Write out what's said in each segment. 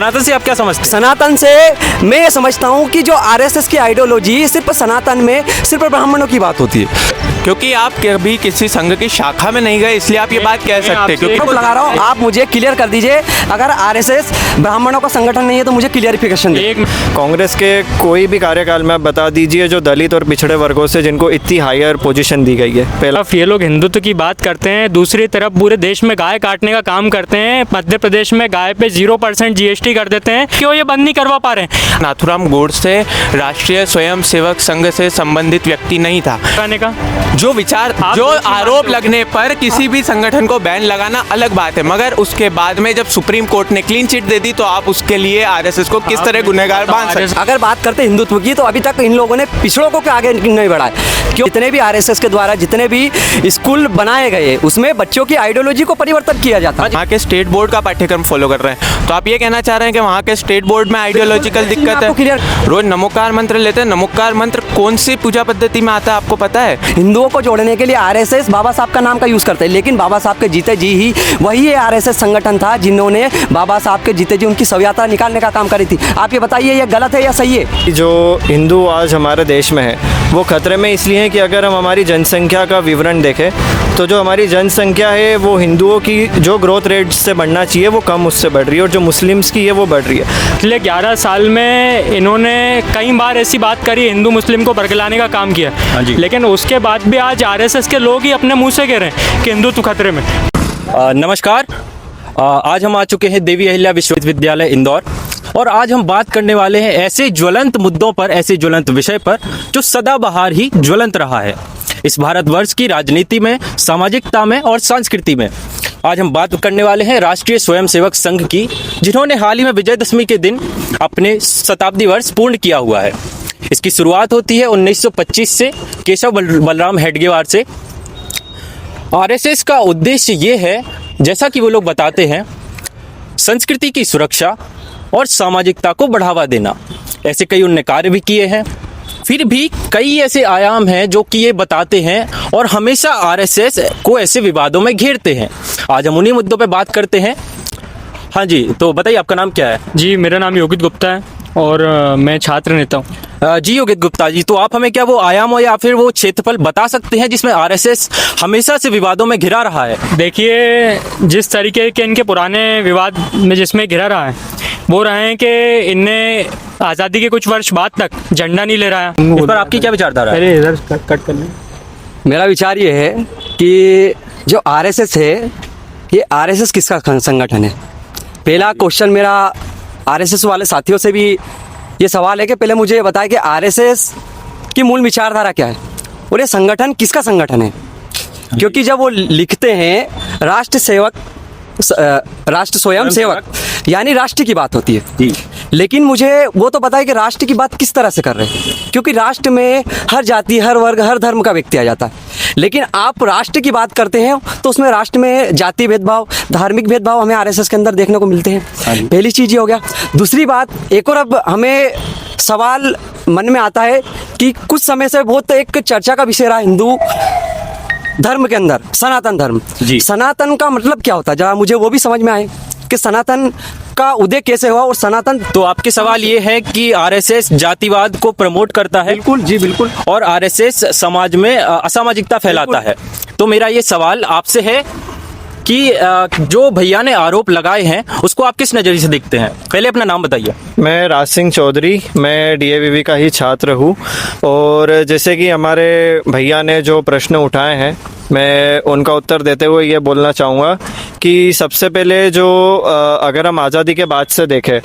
सनातन से आप क्या समझते हैं? सनातन से मैं ये समझता हूँ कि जो आरएसएस की आइडियोलॉजी सिर्फ सनातन में सिर्फ ब्राह्मणों की बात होती है। क्योंकि आप कभी किसी संघ की शाखा में नहीं गए इसलिए आप ये बात कह सकते हैं। क्योंकि आरोप लगा रहा हूँ, आप मुझे क्लियर कर दीजिए, अगर आरएसएस ब्राह्मणों का संगठन नहीं है तो मुझे क्लियरिफिकेशन दे। कांग्रेस के कोई भी कार्यकाल में आप बता दीजिए जो दलित और पिछड़े वर्गों से जिनको इतनी हायर पोजीशन दी गई है। पहला ये लोग हिंदुत्व की बात करते हैं, दूसरी तरफ पूरे देश में गाय काटने का काम करते हैं। मध्य प्रदेश में गाय पे 0% जीएसटी कर देते हैं, क्यों ये बंद नहीं करवा पा रहे हैं? नाथुराम गोडसे राष्ट्रीय स्वयंसेवक संघ से संबंधित व्यक्ति नहीं था। कहने का जो विचार जो आरोप लगने पर किसी भी संगठन को बैन लगाना अलग बात है, मगर उसके बाद में जब सुप्रीम कोर्ट ने क्लीन चिट दे दी तो आप उसके लिए आरएसएस को किस तरह गुनहगार बांध सकते? अगर बात करते हिंदुत्व की तो अभी तक इन लोगों ने पिछड़ों को आगे नहीं बढ़ाया। क्यों? जितने भी आरएसएस के द्वारा जितने भी स्कूल बनाए गए उसमें बच्चों की आइडियोलॉजी को परिवर्तन किया जाता है। वहाँ के स्टेट बोर्ड का पाठ्यक्रम फॉलो कर रहे हैं, तो आप ये कहना चाह रहे हैं कि वहाँ के स्टेट बोर्ड में आइडियोलॉजिकल दिक्कत है? रोज नमोकार मंत्र लेते हैं, नमोकार मंत्र कौन सी पूजा पद्धति में आता है आपको पता है? हिंदुओं को जोड़ने के लिए आरएसएस बाबा साहब का नाम का यूज करते हैं, लेकिन बाबा साहब के जीते जी ही वही आरएसएस संगठन था जिन्होंने बाबा साहब के जीते जी उनकी शवयात्रा निकालने का काम करी थी। आप ये बताइए ये गलत है या सही है? जो हिंदू आज हमारे देश में है वो खतरे में इसलिए है कि अगर हम हमारी जनसंख्या का विवरण देखें तो जो हमारी जनसंख्या है वो हिंदुओं की जो ग्रोथ रेट से बढ़ना चाहिए वो कम उससे बढ़ रही है, और जो मुस्लिम्स की है वो बढ़ रही है। पिछले 11 साल में इन्होंने कई बार ऐसी बात करी, हिंदू मुस्लिम को बरगलाने का काम किया, लेकिन उसके बाद भी आज आरएसएस के लोग ही अपने मुंह से कह रहे हैं कि हिंदुत्व खतरे में। नमस्कार, आज हम आ चुके हैं देवी अहिल्या विश्वविद्यालय इंदौर, और आज हम बात करने वाले हैं ऐसे ज्वलंत मुद्दों पर, ऐसे ज्वलंत विषय पर जो सदाबहार ही ज्वलंत रहा है इस भारतवर्ष की राजनीति में, सामाजिकता में और संस्कृति में। आज हम बात करने वाले हैं राष्ट्रीय स्वयंसेवक संघ की, जिन्होंने हाल ही में विजयदशमी के दिन अपने शताब्दी वर्ष पूर्ण किया हुआ है। इसकी शुरुआत होती है 1925 से केशव बलराम हेडगेवार से। आरएसएस का उद्देश्य ये है, जैसा कि वो लोग बताते हैं, संस्कृति की सुरक्षा और सामाजिकता को बढ़ावा देना। ऐसे कई उन्होंने कार्य भी किए हैं। फिर भी कई ऐसे आयाम हैं जो कि ये बताते हैं और हमेशा आरएसएस को ऐसे विवादों में घेरते हैं। आज हम उन्हीं मुद्दों पे बात करते हैं। हाँ जी, तो बताइए आपका नाम क्या है? जी, मेरा नाम योगित गुप्ता है और मैं छात्र नेता हूँ। जी योगित गुप्ता जी, तो आप हमें क्या वो आयाम या फिर वो क्षेत्रफल बता सकते हैं जिसमें आरएसएस हमेशा से विवादों में घिरा रहा है? देखिए, जिस तरीके के इनके पुराने विवाद में जिसमें घिरा रहा है वो रहे हैं कि इनने आज़ादी के कुछ वर्ष बाद तक झंडा नहीं ले रहा है। इस पर आपकी क्या विचारधारा है? अरे इधर कट कर लें। मेरा विचार ये है कि जो आरएसएस है ये आरएसएस किसका संगठन है? पहला क्वेश्चन मेरा आरएसएस वाले साथियों से भी ये सवाल है कि पहले मुझे ये बताएं कि आरएसएस की मूल विचारधारा क्या है और ये संगठन किसका संगठन है? क्योंकि जब वो लिखते हैं राष्ट्र स्वयं सेवक यानी राष्ट्र की बात होती है, लेकिन मुझे वो तो पता है कि राष्ट्र की बात किस तरह से कर रहे हैं, क्योंकि राष्ट्र में हर जाति, हर वर्ग, हर धर्म का व्यक्ति आ जाता है। लेकिन आप राष्ट्र की बात करते हैं तो उसमें राष्ट्र में जाति भेदभाव, धार्मिक भेदभाव हमें आरएसएस के अंदर देखने को मिलते हैं। पहली चीज ये हो गया। दूसरी बात, एक और अब हमें सवाल मन में आता है कि कुछ समय से बहुत एक चर्चा का विषय रहा हिंदू धर्म के अंदर सनातन धर्म। सनातन का मतलब क्या होता है, जरा मुझे वो भी समझ में आए कि सनातन का उदय कैसे हुआ और सनातन। तो आपके सवाल ये है कि आरएसएस जातिवाद को प्रमोट करता है? बिल्कुल जी, बिल्कुल। और आरएसएस समाज में असामाजिकता फैलाता है। तो मेरा ये सवाल आपसे है कि जो भैया ने आरोप लगाए हैं उसको आप किस नज़रिए से देखते हैं? पहले अपना नाम बताइए। मैं राज सिंह चौधरी, मैं डीएवीवी का ही छात्र हूँ, और जैसे कि हमारे भैया ने जो प्रश्न उठाए हैं मैं उनका उत्तर देते हुए ये बोलना चाहूँगा कि सबसे पहले जो अगर हम आज़ादी के बाद से देखें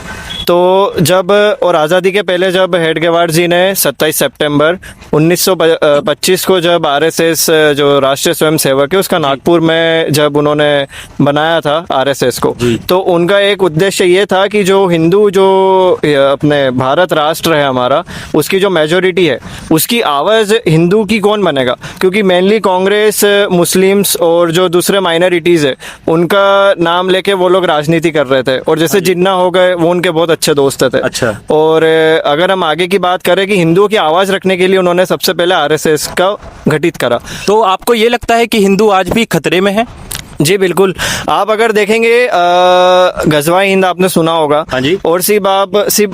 तो जब, और आज़ादी के पहले जब हेडगेवार जी ने 27 सितंबर 1925 को जब आरएसएस जो राष्ट्रीय स्वयंसेवक है उसका नागपुर में जब उन्होंने बनाया था आरएसएस को, तो उनका एक उद्देश्य ये था कि जो हिंदू जो अपने भारत राष्ट्र है हमारा, उसकी जो मेजोरिटी है उसकी आवाज़ हिंदू की कौन बनेगा, क्योंकि मेनली कांग्रेस, मुस्लिम्स और जो दूसरे माइनॉरिटीज़ है उनका नाम लेके वो लोग राजनीति कर रहे थे, और जैसे जिन्ना हो गए वो उनके बहुत अच्छे दोस्त थे। अच्छा। और अगर हम आगे की बात करें कि हिंदुओं की आवाज़ रखने के लिए उन्होंने सबसे पहले आरएसएस का गठित करा। तो आपको ये लगता है कि हिंदू आज भी खतरे में है? जी बिल्कुल। आप अगर देखेंगे गजवाए हिंद आपने सुना होगा। हाँ जी। और सिर्फ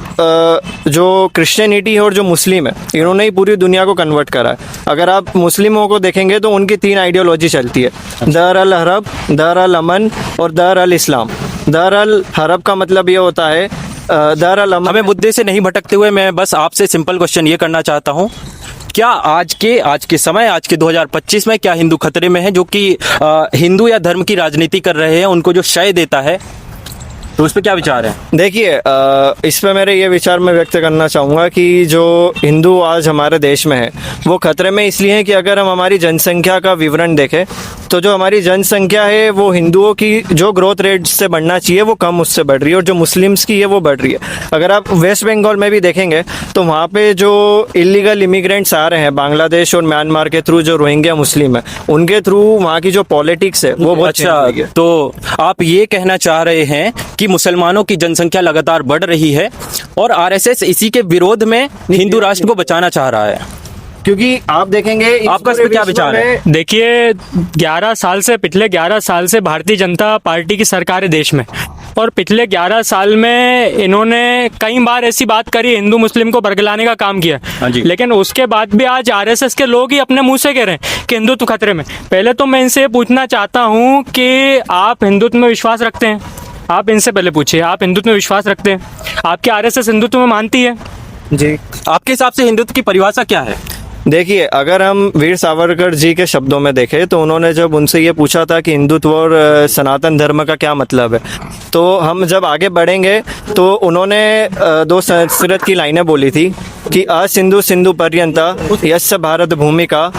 जो क्रिश्चियनिटी है और जो मुस्लिम है, इन्होंने ही पूरी दुनिया को कन्वर्ट करा है। अगर आप मुस्लिमों को देखेंगे तो उनकी 3 आइडियोलॉजी चलती है, दार अल हरब, दार अल अमन और दार अल इस्लाम। दार अल हरब का मतलब ये होता है दार अल अमन। हमें मुद्दे से नहीं भटकते हुए मैं बस आपसे सिंपल क्वेश्चन ये करना चाहता हूँ, क्या आज के समय, आज के 2025 में क्या हिंदू खतरे में है? जो कि हिंदू या धर्म की राजनीति कर रहे हैं, उनको जो शय देता है, तो उस पर क्या विचार है? देखिए, इस पे मेरे ये विचार मैं व्यक्त करना चाहूँगा कि जो हिंदू आज हमारे देश में है वो खतरे में इसलिए है कि अगर हम हमारी जनसंख्या का विवरण देखें तो जो हमारी जनसंख्या है वो हिंदुओं की जो ग्रोथ रेट से बढ़ना चाहिए वो कम उससे बढ़ रही है, और जो मुस्लिम्स की है वो बढ़ रही है। अगर आप वेस्ट बंगाल में भी देखेंगे तो वहाँ पे जो इलीगल इमिग्रेंट्स आ रहे हैं बांग्लादेश और म्यांमार के थ्रू, जो रोहिंग्या मुस्लिम है उनके थ्रू, वहाँ की जो पॉलिटिक्स है वो बहुत अच्छा, change हुई है। तो आप ये कहना चाह रहे हैं कि मुसलमानों की जनसंख्या लगातार बढ़ रही है और आरएसएस इसी के विरोध में हिंदू राष्ट्र को बचाना चाह रहा है, क्योंकि आप देखेंगे आपका इस पे क्या विचार है? देखिए, 11 साल से, पिछले 11 साल से भारतीय जनता पार्टी की सरकार है देश में, और पिछले 11 साल में इन्होंने कई बार ऐसी बात करी, हिंदू मुस्लिम को बरगलाने का काम किया। हाँ जी। लेकिन उसके बाद भी आज आरएसएस के लोग ही अपने मुंह से कह रहे हैं कि हिंदुत्व खतरे में। पहले तो मैं इनसे पूछना चाहता हूँ कि आप हिंदुत्व में विश्वास रखते हैं? आप इनसे पहले पूछिए, आप हिंदुत्व में विश्वास रखते हैं? आपकी आरएसएस हिंदुत्व में मानती है? जी, आपके हिसाब से हिंदुत्व की परिभाषा क्या है? देखिए, अगर हम वीर सावरकर जी के शब्दों में देखें तो उन्होंने जब उनसे ये पूछा था कि हिंदुत्व और सनातन धर्म का क्या मतलब है, तो हम जब आगे बढ़ेंगे तो उन्होंने 2 संस्कृत की लाइनें बोली थी कि सिंधु सिंधु पर्यंता यस्य भारत भूमि का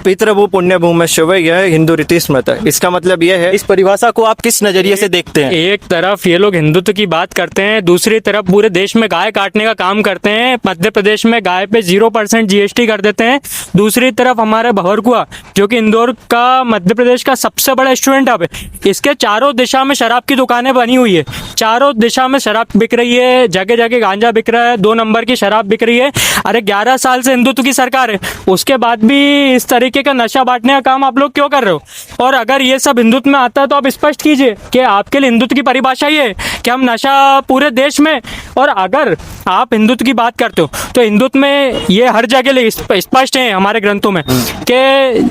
पितृभू पुण्य भूमि शिव, यह हिंदू रीति स्मृत है। इसका मतलब यह है, इस परिभाषा को आप किस नजरिए से देखते हैं? एक तरफ ये लोग हिंदुत्व की बात करते हैं, दूसरी तरफ पूरे देश में गाय काटने का काम करते हैं। मध्य प्रदेश में गाय पे 0% जीएसटी कर देते हैं। दूसरी तरफ हमारे भवरकुआ, जो कि इंदौर का मध्य प्रदेश का सबसे बड़ा स्टूडेंट हब है, इसके चारों दिशा में शराब की दुकानें बनी हुई है। चारों दिशा में शराब बिक रही है, जगह जगह गांजा बिक रहा है, 2 नंबर की शराब बिक रही है। अरे 11 साल से हिंदुत्व की सरकार है, उसके बाद भी इस तरीके का नशा बांटने का काम आप लोग क्यों कर रहे हो? और अगर ये सब हिंदुत्व में आता है तो आप स्पष्ट कीजिए कि आपके लिए हिंदुत्व की परिभाषा ये है कि हम नशा पूरे देश में, और अगर आप हिंदुत्व की बात करते हो तो हिंदुत्व में ये हर जगह स्पष्ट है हमारे ग्रंथों में कि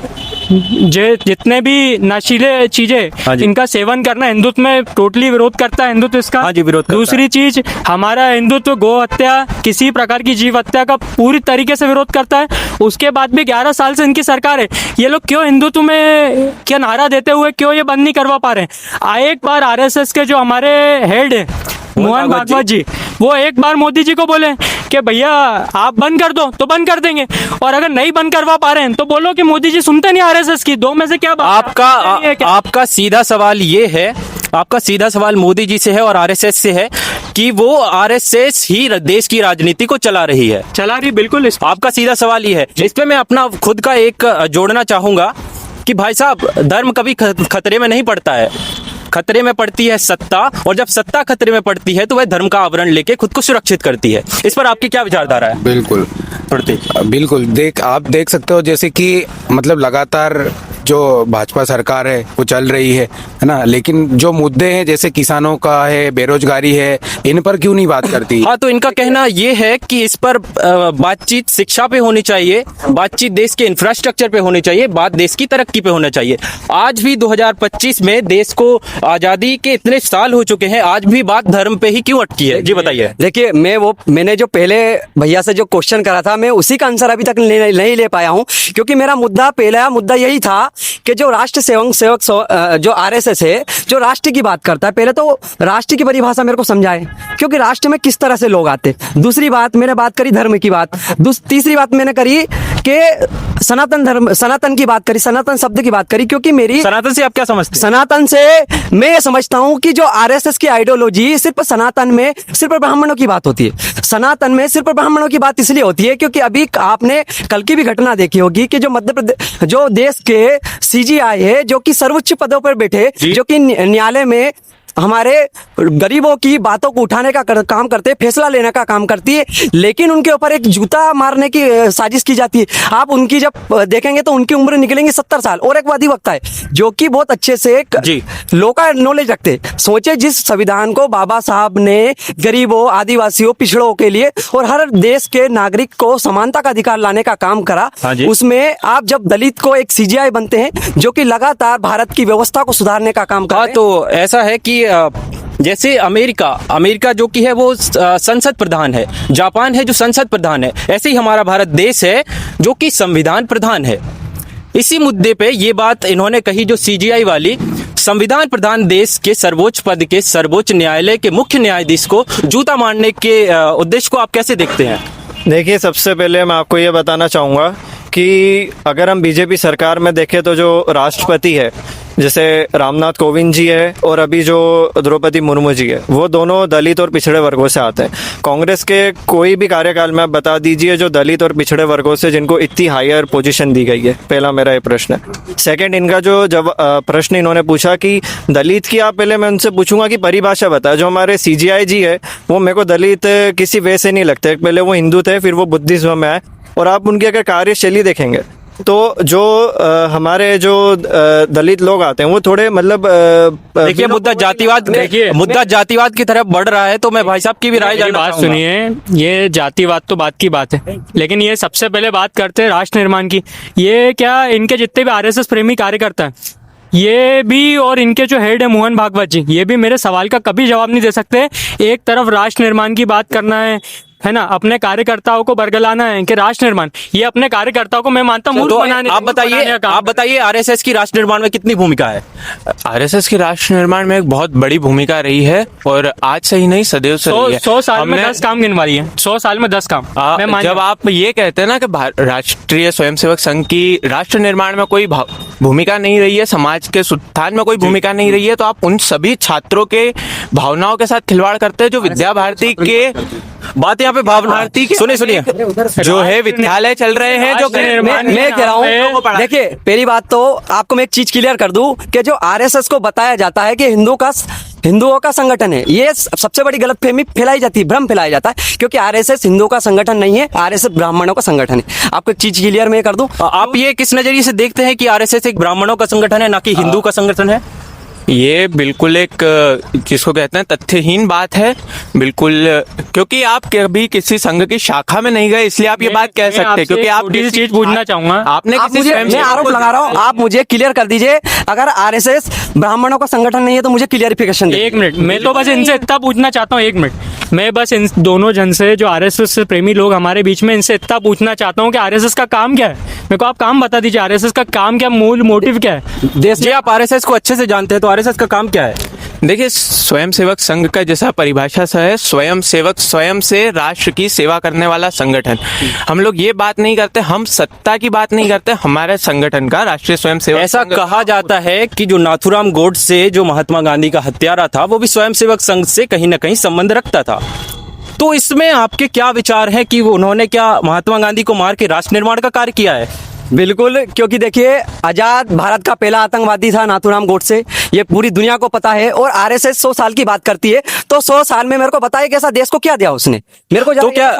जितने भी नशीले चीजें इनका सेवन करना हिंदुत्व में टोटली विरोध करता है हिंदुत्व इसका। हाँ जी, विरोध करता है। दूसरी चीज, हमारा हिंदुत्व गौ हत्या, किसी प्रकार की जीव हत्या का पूरी तरीके से विरोध करता है। उसके बाद भी 11 साल से इनकी सरकार है, ये लोग क्यों हिंदुत्व में क्या नारा देते हुए क्यों ये बंद नहीं करवा पा रहे हैं? एक बार आरएसएस के जो हमारे हेड है मोहन भागवत जी, वो एक बार मोदी जी को बोले कि भैया आप बंद कर दो, तो बंद कर देंगे, और अगर नहीं बंद करवा पा रहे हैं तो बोलो कि मोदी जी सुनते नहीं आरएसएस की। 2 में से क्या बात? आपका सीधा सवाल ये है, आपका सीधा सवाल मोदी जी से है और आरएसएस से है कि वो आरएसएस ही देश की राजनीति को चला रही है। चला रही, बिल्कुल। आपका सीधा सवाल ये है। इस पे मैं अपना खुद का एक जोड़ना चाहूंगा कि भाई साहब, धर्म कभी खतरे में नहीं पड़ता है, खतरे में पड़ती है सत्ता, और जब सत्ता खतरे में पड़ती है तो वह धर्म का आवरण लेके खुद को सुरक्षित करती है। इस पर आपकी क्या विचारधारा है? बिल्कुल आप देख सकते हो, जैसे कि मतलब लगातार जो भाजपा सरकार है वो चल रही है ना, लेकिन जो मुद्दे हैं जैसे किसानों का है, बेरोजगारी है, इन पर क्यों नहीं बात करती? हाँ, तो इनका कहना ये है कि इस पर बातचीत शिक्षा पे होनी चाहिए, बातचीत देश के इंफ्रास्ट्रक्चर पे होनी चाहिए, बात देश की तरक्की पे होना चाहिए। आज भी 2025 में देश को आजादी के इतने साल हो चुके हैं, आज भी बात धर्म पे ही क्यों अटकी है? जी बताइए। देखिए, मैंने जो पहले भैया से जो क्वेश्चन करा था, मैं उसी का आंसर अभी तक नहीं ले पाया हूँ, क्योंकि मेरा पहला मुद्दा यही था कि जो राष्ट्र सेवक जो आरएसएस है, जो राष्ट्र की बात करता है, पहले तो राष्ट्र की परिभाषा मेरे को समझाए, क्योंकि राष्ट्र में किस तरह से लोग आते। दूसरी बात मैंने बात करी धर्म की बात, तीसरी बात मैंने करी कि सनातन की बात करी, सनातन शब्द की बात करी, क्योंकि मेरी सनातन से आप क्या समझते हैं? सनातन से मैं ये समझता हूं कि जो आरएसएस की आइडियोलॉजी सिर्फ सनातन में सिर्फ ब्राह्मणों की बात होती है। सनातन में सिर्फ ब्राह्मणों की बात इसलिए होती है क्योंकि अभी आपने कल की भी घटना देखी होगी कि जो मध्य प्रदेश, जो देश के सीजीआई है, जो कि सर्वोच्च पदों पर बैठे, जो कि न्यायालय में हमारे गरीबों की बातों को उठाने का काम करते हैं, फैसला लेने का काम करती है, लेकिन उनके ऊपर एक जूता मारने की साजिश की जाती है। आप उनकी जब देखेंगे तो उनकी उम्र निकलेंगी 70 साल, और एक अधिवक्ता है जो कि बहुत अच्छे से जी। लॉ का नॉलेज रखते हैं। सोचे जिस संविधान को बाबा साहब ने गरीबों, आदिवासियों, पिछड़ों के लिए और हर देश के नागरिक को समानता का अधिकार लाने का काम करा, हाँ जी। उसमें आप जब दलित को एक सीजीआई बनते हैं जो कि लगातार भारत की व्यवस्था को सुधारने का काम कर रहे हाँ, हैं। तो ऐसा है कि जैसे अमेरिका जो कि है वो संसद प्रधान है, जापान है जो संसद प्रधान है, ऐसे ही हमारा भारत देश है जो कि संविधान प्रधान है। इसी मुद्दे पे ये बात इन्होंने कही जो सीजीआई वाली, संविधान प्रधान देश के सर्वोच्च पद के सर्वोच्च न्यायालय के मुख्य न्यायाधीश को जूता मारने के उद्देश्य को आप कैसे देखते हैं? देखिए, सबसे पहले मैं आपको ये बताना चाहूँगा कि अगर हम बीजेपी सरकार में देखें तो जो राष्ट्रपति है, जैसे रामनाथ कोविंद जी है और अभी जो द्रौपदी मुर्मू जी है, वो दोनों दलित और पिछड़े वर्गों से आते हैं। कांग्रेस के कोई भी कार्यकाल में आप बता दीजिए जो दलित और पिछड़े वर्गों से जिनको इतनी हायर पोजीशन दी गई है। पहला मेरा ये प्रश्न है। सेकंड, इनका जो जब प्रश्न इन्होंने पूछा कि दलित की, आप पहले मैं उनसे पूछूंगा कि परिभाषा बता। जो हमारे सीजीआई जी है वो मेरे को दलित किसी वे से नहीं लगते। पहले वो हिंदू थे, फिर वो बुद्धिज्म में आए, और आप उनकी अगर कार्यशैली देखेंगे तो जो हमारे जो दलित लोग आते हैं वो थोड़े मतलब देखिए, मुद्दा जातिवाद की तरफ बढ़ रहा है, तो मैं भाई साहब की भी राय मेरी जानना बात चाहूंगा। सुनिए, ये जातिवाद तो बात की बात है, लेकिन ये सबसे पहले बात करते हैं राष्ट्र निर्माण की। ये क्या इनके जितने भी आरएसएस प्रेमी कार्यकर्ता हैं, ये भी और इनके जो हेड है मोहन भागवत जी, ये भी मेरे सवाल का कभी जवाब नहीं दे सकते। एक तरफ राष्ट्र निर्माण की बात करना है ना, अपने कार्यकर्ताओं को बरगलाना है कि राष्ट्र निर्माण, ये अपने कार्यकर्ताओं को मैं मानता हूँ तो आप बताइए आरएसएस की राष्ट्र निर्माण में कितनी भूमिका है? आरएसएस की राष्ट्र निर्माण में एक बहुत बड़ी भूमिका रही है, और आज से ही नहीं, सदैव से रही है। 100 साल में 10 काम गिनवा लिए, 100 साल में 10 काम। मैं मान जब आप ये कहते हैं ना कि राष्ट्रीय स्वयंसेवक संघ की राष्ट्र निर्माण में कोई भूमिका नहीं रही है, समाज के उत्थान में कोई भूमिका नहीं रही है, तो आप उन सभी छात्रों के भावनाओं के साथ खिलवाड़ करते हैं जो विद्या भारती के बात यहाँ पे भावना सुनिए जो है विद्यालय चल रहे हैं, जो मैं कह रहा हूँ, देखिए पहली बात तो आपको मैं एक चीज क्लियर कर दूं कि जो आरएसएस को बताया जाता है कि हिंदुओं का संगठन है, ये सबसे बड़ी गलतफहमी फैलाई जाती है, भ्रम फैलाया जाता है, क्योंकि आरएसएस हिंदुओं का संगठन नहीं है, आरएसएस ब्राह्मणों का संगठन है। आपको एक चीज क्लियर मैं कर दूं, आप ये किस नजरिए से देखते हैं कि आरएसएस एक ब्राह्मणों का संगठन है, ना कि हिंदू का संगठन है? ये बिल्कुल एक जिसको कहते हैं तथ्यहीन बात है, बिल्कुल, क्योंकि आप कभी किसी संघ की शाखा में नहीं गए, इसलिए आप ये बात कह सकते हैं। क्योंकि आप किसी चीज पूछना चाहूंगा, आपने आप मुझे, मैं आरोप लगा रहा हूँ, आप मुझे क्लियर कर दीजिए, अगर आरएसएस ब्राह्मणों का संगठन नहीं है तो मुझे क्लियरिफिकेशन दे। एक मिनट, मैं तो बस इनसे इतना पूछना चाहता हूँ, एक मिनट, मैं बस इन दोनों जन से, जो आरएसएस प्रेमी लोग हमारे बीच में, इनसे इतना पूछना चाहता हूँ कि आरएसएस का काम क्या है। मेरे को आप काम बता दीजिए, आरएसएस का काम क्या, मूल मोटिव क्या है? देश जी, आप आरएसएस को अच्छे से जानते हैं, तो आरएसएस का काम क्या है? देखिए, स्वयंसेवक संघ का जैसा परिभाषा सा है, स्वयंसेवक, स्वयं से राष्ट्र की सेवा करने वाला संगठन। हम लोग ये बात नहीं करते, हम सत्ता की बात नहीं करते, हमारे संगठन का राष्ट्रीय स्वयंसेवक ऐसा कहा जाता है कि जो नाथूराम गोडसे, जो महात्मा गांधी का हत्यारा था, वो भी स्वयंसेवक संघ से कहीं ना कहीं संबंध रखता था। तो इसमें आपके क्या विचार हैं कि उन्होंने क्या महात्मा गांधी को मार के राष्ट्र निर्माण का कार्य किया है? बिल्कुल, क्योंकि देखिए आजाद भारत का पहला आतंकवादी था नाथूराम गोडसे, ये पूरी दुनिया को पता है। और आरएसएस 100 साल की बात करती है, तो 100 साल में मेरे को बताइए कैसा देश को क्या दिया उसने, मेरे को तो क्या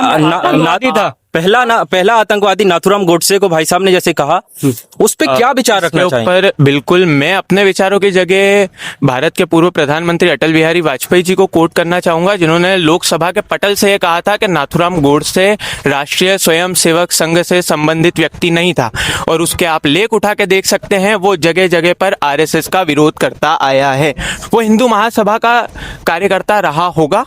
नाती था पहला आतंकवादी नाथूराम गोडसे को भाई साहब ने जैसे कहा, उस पे क्या विचार रखना चाहिए? पर बिल्कुल, मैं अपने विचारों की जगह भारत के पूर्व प्रधानमंत्री अटल बिहारी वाजपेयी जी को कोट करना चाहूंगा, जिन्होंने लोकसभा के पटल से ये कहा था कि नाथूराम गोडसे राष्ट्रीय स्वयंसेवक संघ से संबंधित व्यक्ति नहीं था। और उसके आप लेख उठा के देख सकते हैं, वो जगह जगह पर आरएसएस का विरोध करता आया है। वो हिंदू महासभा का कार्यकर्ता रहा होगा,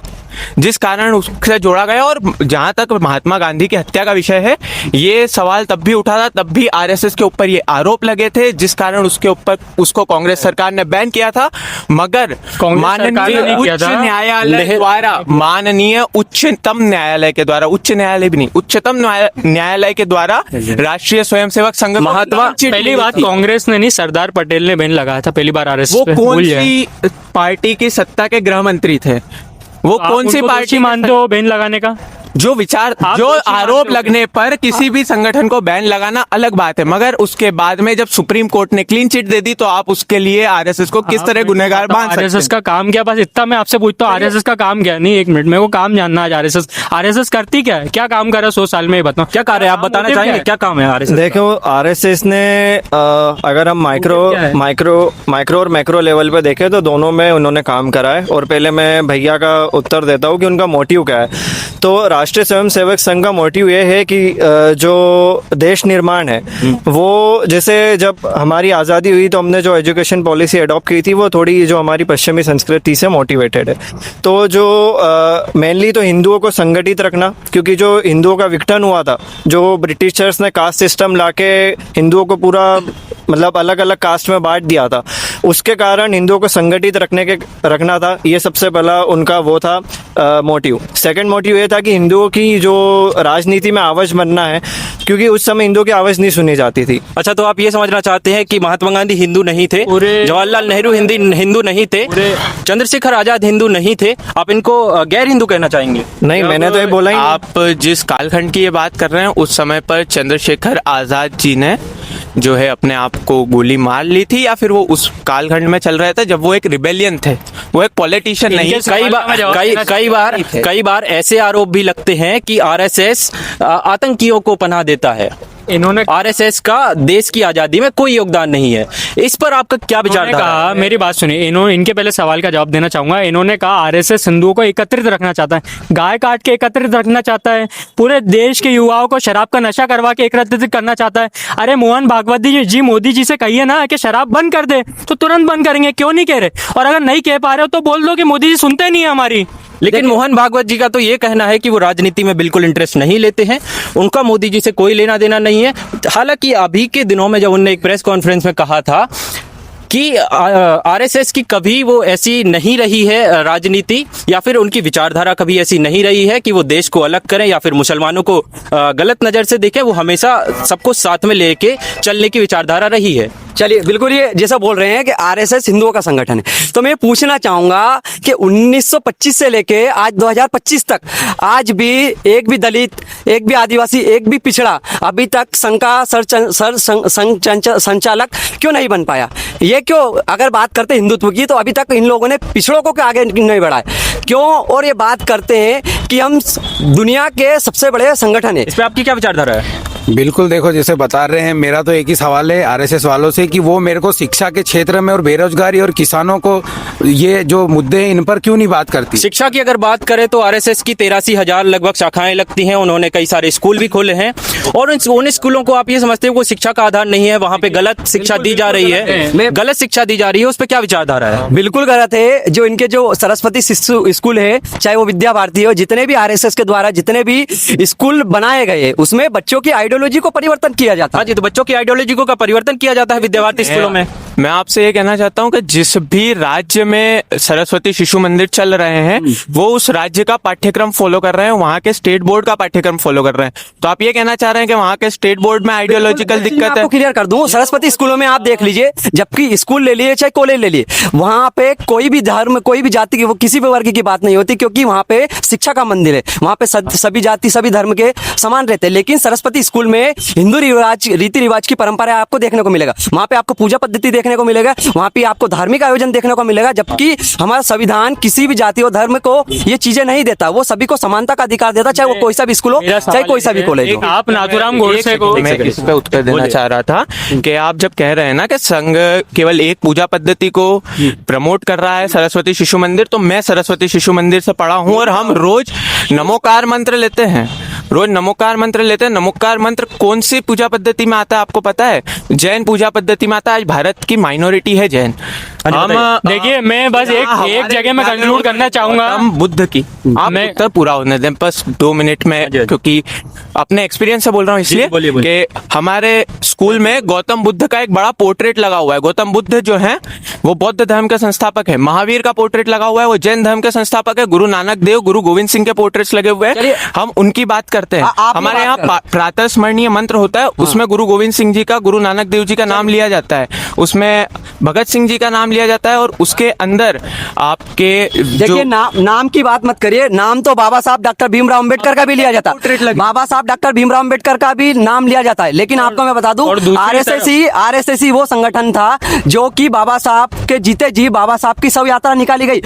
जिस कारण उससे जोड़ा गया। और जहां तक महात्मा गांधी की हत्या का विषय है, ये सवाल तब भी उठा था, तब भी आरएसएस के ऊपर ये आरोप लगे थे, जिस कारण उसके ऊपर उसको कांग्रेस सरकार ने बैन किया था। मगर माननीय उच्च न्यायालय द्वारा, माननीय उच्चतम न्यायालय के द्वारा, उच्च न्यायालय भी नहीं, उच्चतम न्यायालय के द्वारा राष्ट्रीय स्वयंसेवक संघ महात्मा, पहली बात कांग्रेस ने नहीं, सरदार पटेल ने बैन लगाया था पहली बार आरएसएस वो पे। कौन सी पार्टी की सत्ता के गृह मंत्री थे? वो कौन सी पार्टी मानते हो बैन लगाने का? जो विचार आप जो दोषी आरोप मानते हो? लगने पर किसी भी संगठन को बैन लगाना अलग बात है, मगर उसके बाद में जब सुप्रीम कोर्ट ने क्लीन चिट दे दी तो आप उसके लिए आरएसएस को किस तरह गुनहगार मान सकते आरएसएस हैं? का काम क्या, बस इतना मैं आपसे पूछता हूँ, आरएसएस का काम क्या है? नहीं, एक मिनट, मेरे को काम जानना है। आरएसएस करती क्या है, क्या काम कर रहा है 100 साल में, ये बताओ। क्या कार्य है? आप बताना मोटिव चाहेंगे क्या है? क्या काम है आरएसएस? देखो आरएसएस ने अगर हम क्या है? माइक्रो और मैक्रो लेवल पे देखें तो दोनों में उन्होंने काम करा है। और पहले मैं भैया का उत्तर देता हूँ कि उनका मोटिव क्या है। तो राष्ट्रीय स्वयंसेवक संघ का मोटिव ये है कि जो देश निर्माण है वो, जैसे जब हमारी आज़ादी हुई तो हमने जो एजुकेशन पॉलिसी अडॉप्ट की थी वो थोड़ी जो हमारी पश्चिमी संस्कृति से मोटिवेटेड है। तो जो मेनली तो हिंदुओं को संगठित रखना, क्योंकि जो हिंदुओं का विघटन हुआ था, जो ब्रिटिशर्स ने कास्ट सिस्टम लाके हिंदुओं को पूरा मतलब अलग अलग कास्ट में बांट दिया था, उसके कारण हिंदुओं को संगठित रखना था। ये सबसे पहला उनका वो था मोटिव। सेकंड मोटिव ये था कि हिंदुओं की जो राजनीति में आवाज़ बनना है, क्योंकि उस समय हिंदुओं की आवाज़ नहीं सुनी जाती थी। अच्छा, तो आप ये समझना चाहते हैं कि महात्मा गांधी हिंदू नहीं थे, पूरे- जवाहरलाल नेहरू हिंदू नहीं थे, चंद्रशेखर आजाद हिंदू नहीं थे, आप इनको गैर हिंदू कहना चाहेंगे? नहीं, मैंने तो ये बोला ही नहीं। आप जिस कालखंड की ये बात कर रहे हैं उस समय पर चंद्रशेखर आजाद जी ने जो है अपने आप को गोली मार ली थी, या फिर वो उस कालखंड में चल रहे थे जब वो एक रिबेलियन थे, वो एक पॉलिटिशियन नहीं? इनके सवाल का मैं जवाब देना चाहूंगा। कई बार ऐसे आरोप भी लगते हैं कि आरएसएस आतंकियों को पनाह देता है। इन्होंने आरएसएस का देश की आजादी में कोई योगदान नहीं है, इस पर आपका क्या विचार इन्होंने कहा, मेरी बात सुनिए, इनके पहले सवाल का जवाब देना चाहूंगा। इन्होंने कहा आरएसएस हिंदुओं को एकत्रित रखना चाहता है, गाय काट के एकत्रित रखना चाहता है, पूरे देश के युवाओं को शराब का नशा करवा के एकत्रित करना चाहता है। अरे मोहन भागवत जी मोदी जी से कहिए ना कि शराब बंद कर दे, तो तुरंत बंद करेंगे, क्यों नहीं कह रहे? और अगर नहीं कह पा रहे हो तो बोल दो कि मोदी जी सुनते नहीं है हमारी। लेकिन मोहन भागवत जी का तो ये कहना है कि वो राजनीति में बिल्कुल इंटरेस्ट नहीं लेते हैं, उनका मोदी जी से कोई लेना देना नहीं है। हालांकि अभी के दिनों में जब उन्होंने एक प्रेस कॉन्फ्रेंस में कहा था कि आरएसएस की कभी वो ऐसी नहीं रही है राजनीति, या फिर उनकी विचारधारा कभी ऐसी नहीं रही है कि वो देश को अलग करें या फिर मुसलमानों को गलत नज़र से देखें, वो हमेशा सबको साथ में लेके चलने की विचारधारा रही है। चलिए, बिल्कुल ये जैसा बोल रहे हैं कि आरएसएस हिंदुओं का संगठन है, तो मैं पूछना चाहूंगा कि 1925 से लेके आज 2025 तक आज भी एक भी दलित, एक भी आदिवासी, एक भी पिछड़ा अभी तक संघ का संचालक क्यों नहीं बन पाया? ये क्यों? अगर बात करते हिंदुत्व की तो अभी तक इन लोगों ने पिछड़ों को आगे नहीं बढ़ाया, क्यों? और ये बात करते हैं कि हम दुनिया के सबसे बड़े संगठन है। इस पर आपकी क्या विचारधारा है? बिल्कुल, देखो जैसे बता रहे हैं, मेरा तो एक ही सवाल है आरएसएस वालों से कि वो मेरे को शिक्षा के क्षेत्र में और बेरोजगारी और किसानों को ये जो मुद्दे हैं इन पर क्यों नहीं बात करती? शिक्षा की अगर बात करें तो आरएसएस की 83,000 लगभग शाखाएं लगती हैं, उन्होंने कई सारे स्कूल भी खोले हैं, और उन स्कूलों को आप ये समझते हो वो शिक्षा का आधार नहीं है, वहां पे गलत शिक्षा दी जा रही है, गलत शिक्षा दी जा रही है, उस पर क्या विचारधारा है? बिल्कुल गलत है। जो इनके जो सरस्वती शिशु स्कूल है, चाहे वो विद्या भारती हो, जितने भी आरएसएस के द्वारा जितने भी स्कूल बनाए गए उसमें बच्चों की आइडियोलॉजी को परिवर्तन किया जाता हाँ है। जी, तो बच्चों की आइडियोलॉजी को का परिवर्तन किया जाता है विद्या भारती स्कूलों में। मैं आपसे ये कहना चाहता हूँ कि जिस भी राज्य में सरस्वती शिशु मंदिर चल रहे हैं वो उस राज्य का पाठ्यक्रम फॉलो कर रहे हैं, वहाँ के स्टेट बोर्ड का पाठ्यक्रम फॉलो कर रहे हैं। तो आप ये कहना चाह रहे हैं कि वहाँ के स्टेट बोर्ड में आइडियोलॉजिकल मैं दिक्कत है? आपको क्लियर कर दूं, सरस्वती स्कूलों में आप देख लीजिए, जबकि स्कूल ले लिए चाहे कॉलेज ले लिए, वहाँ पे कोई भी धर्म, कोई भी जाति की, वो किसी भी वर्ग की बात नहीं होती, क्योंकि वहाँ पे शिक्षा का मंदिर है, वहाँ पे सभी जाति सभी धर्म के समान रहते हैं। लेकिन सरस्वती स्कूल में हिंदू रीति रिवाज की परंपरा आपको देखने को मिलेगा, वहाँ पे आपको पूजा पद्धति देखने को मिलेगा, वहाँ पे आपको धार्मिक आयोजन देखने को मिलेगा, जबकि हमारा संविधान किसी भी जाति और धर्म को ये चीजें नहीं देता, वो सभी को समानता का अधिकार देता, चाहे वो कोई सा भी स्कूल हो, चाहे कोई सा भी कॉलेज हो। आप नाथुराम गोडसे को, मैं इस पे उत्तर देना चाह रहा था कि आप जब कह रहे हैं ना कि संघ केवल एक पूजा पद्धति को प्रमोट कर रहा है सरस्वती शिशु मंदिर, तो मैं सरस्वती शिशु मंदिर से पढ़ा हूँ और हम रोज नमोकार मंत्र लेते हैं, रोज नमोकार मंत्र लेते हैं। नमोकार मंत्र कौन सी पूजा पद्धति में आता है आपको पता है? जैन पूजा पद्धति में आता है। आज भारत की माइनॉरिटी है जैन। हम देखिए, मैं बस एक जगह में कंक्लूड करना चाहूंगा। हम बुद्ध की, आप मैं- उत्तर पूरा होने दें बस 2 मिनट में, क्योंकि अपने एक्सपीरियंस से बोल रहा हूँ इसलिए बोलिए, बोलिए। कि हमारे स्कूल में गौतम बुद्ध का एक बड़ा पोर्ट्रेट लगा हुआ है। गौतम बुद्ध जो है वो बौद्ध धर्म के संस्थापक है। महावीर का पोर्ट्रेट लगा हुआ है, वो जैन धर्म के संस्थापक है। गुरु नानक देव, गुरु गोविंद सिंह के पोर्ट्रेट्स लगे हुए हैं, हम उनकी बात करते हैं। आप हमारे बात यहाँ करें। प्रातः स्मरणीय मंत्र होता है, उसमें गुरु गोविंद सिंह जी का, गुरु नानक देव जी का नाम लिया जाता है, उसमें भगत सिंह जी का नाम नाम लिया जाता है और उसके अंदर आपके देखिए नाम की बात मत करिए, नाम तो बाबा साहब डॉक्टर भीमराव अंबेडकर का भी लिया जाता है, बाबा साहब डॉक्टर भीमराव अंबेडकर का भी नाम लिया जाता है। लेकिन आपको मैं बता दूं, आरएसएस ही वो संगठन था जो कि बाबा साहब के जीते जी बाबा साहब की शव यात्रा निकाली गई,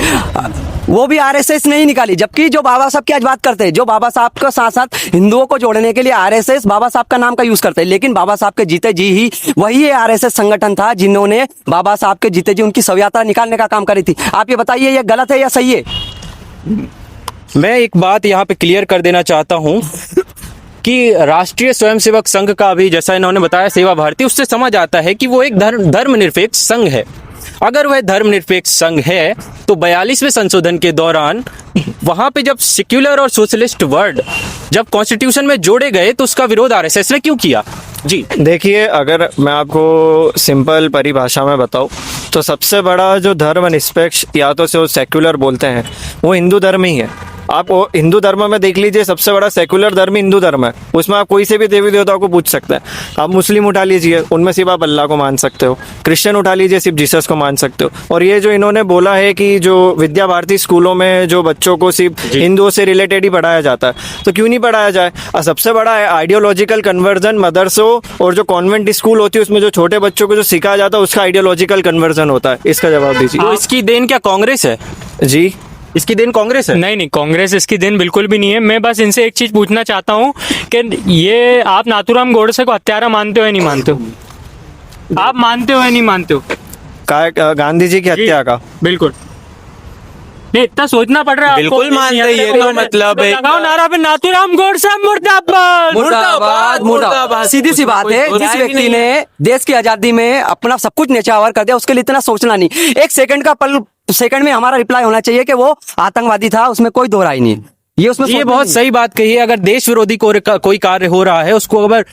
वो भी आरएसएस नहीं निकाली। जबकि जो बाबा साहब की आज बात करते हैं, जो बाबा साहब के साथ साथ हिंदुओं को जोड़ने के लिए आरएसएस बाबा साहब का नाम का यूज करते हैं, लेकिन बाबा साहब के जीते जी ही वही आरएसएस संगठन था जिन्होंने बाबा साहब के जीते जी उनकी शव यात्रा निकालने का काम करी थी। आप ये बताइए ये गलत है या सही है? मैं एक बात यहाँ पे क्लियर कर देना चाहता हूँ कि राष्ट्रीय स्वयंसेवक संघ का भी, जैसा इन्होंने बताया, सेवा भारती, उससे समझ आता है कि वो एक धर्मनिरपेक्ष संघ है। अगर वह धर्मनिरपेक्ष संघ है तो 42वें संशोधन के दौरान वहां पे जब सेक्युलर और सोशलिस्ट वर्ड जब कॉन्स्टिट्यूशन में जोड़े गए तो उसका विरोध आरएसएस ने क्यों किया? जी देखिए, अगर मैं आपको सिंपल परिभाषा में बताऊं तो सबसे बड़ा जो धर्म निष्पक्ष या तो से सेक्युलर बोलते हैं वो हिंदू धर्म ही है। आप हिंदू धर्म में देख लीजिए, सबसे बड़ा सेक्युलर धर्म हिंदू धर्म है। उसमें आप कोई से भी देवी देवताओं को पूछ सकते हैं। आप मुस्लिम उठा लीजिए, उनमें सिर्फ आप अल्लाह को मान सकते हो। क्रिश्चियन उठा लीजिए, सिर्फ जीसस को मान सकते हो। और ये जो इन्होंने बोला है कि जो विद्या भारती स्कूलों में जो बच्चों को सिर्फ हिंदुओं से रिलेटेड ही पढ़ाया जाता है, तो क्यों नहीं पढ़ाया जाए? और सबसे बड़ा है आइडियोलॉजिकल कन्वर्जन मदरसों और जो कॉन्वेंट स्कूल होती है उसमें जो छोटे बच्चों को जो सिखाया जाता है उसका आइडियोलॉजिकल कन्वर्जन होता है। इसका जवाब दीजिए। तो इसकी देन क्या कांग्रेस है? जी, इसकी देन कांग्रेस है? नहीं, कांग्रेस इसकी देन बिल्कुल भी नहीं है। मैं बस इनसे एक चीज पूछना चाहता हूँ कि ये आप नाथूराम गोडसे को हत्यारा मानते हो या नहीं मानते हो? आप मानते हो या नहीं मानते हो? गांधी जी की हत्या का? बिल्कुल नहीं, इतना सोचना पड़ रहा है आपको। बिल्कुल मानते हैं, ये तो मतलब एक- लगाओ नारा पे, नाथूराम गोडसे मुर्दाबाद। मुर्दाबाद मुर्दाबाद। सीधी सी बात है, जिस व्यक्ति ने देश की आजादी में अपना सब कुछ न्यौछावर कर दिया उसके लिए इतना सोचना नहीं। एक सेकंड में हमारा रिप्लाई होना चाहिए कि वो आतंकवादी था, उसमें कोई दो राय नहीं। ये बहुत सही बात कही है। अगर देश विरोधी कोई कार्य हो रहा है, उसको अगर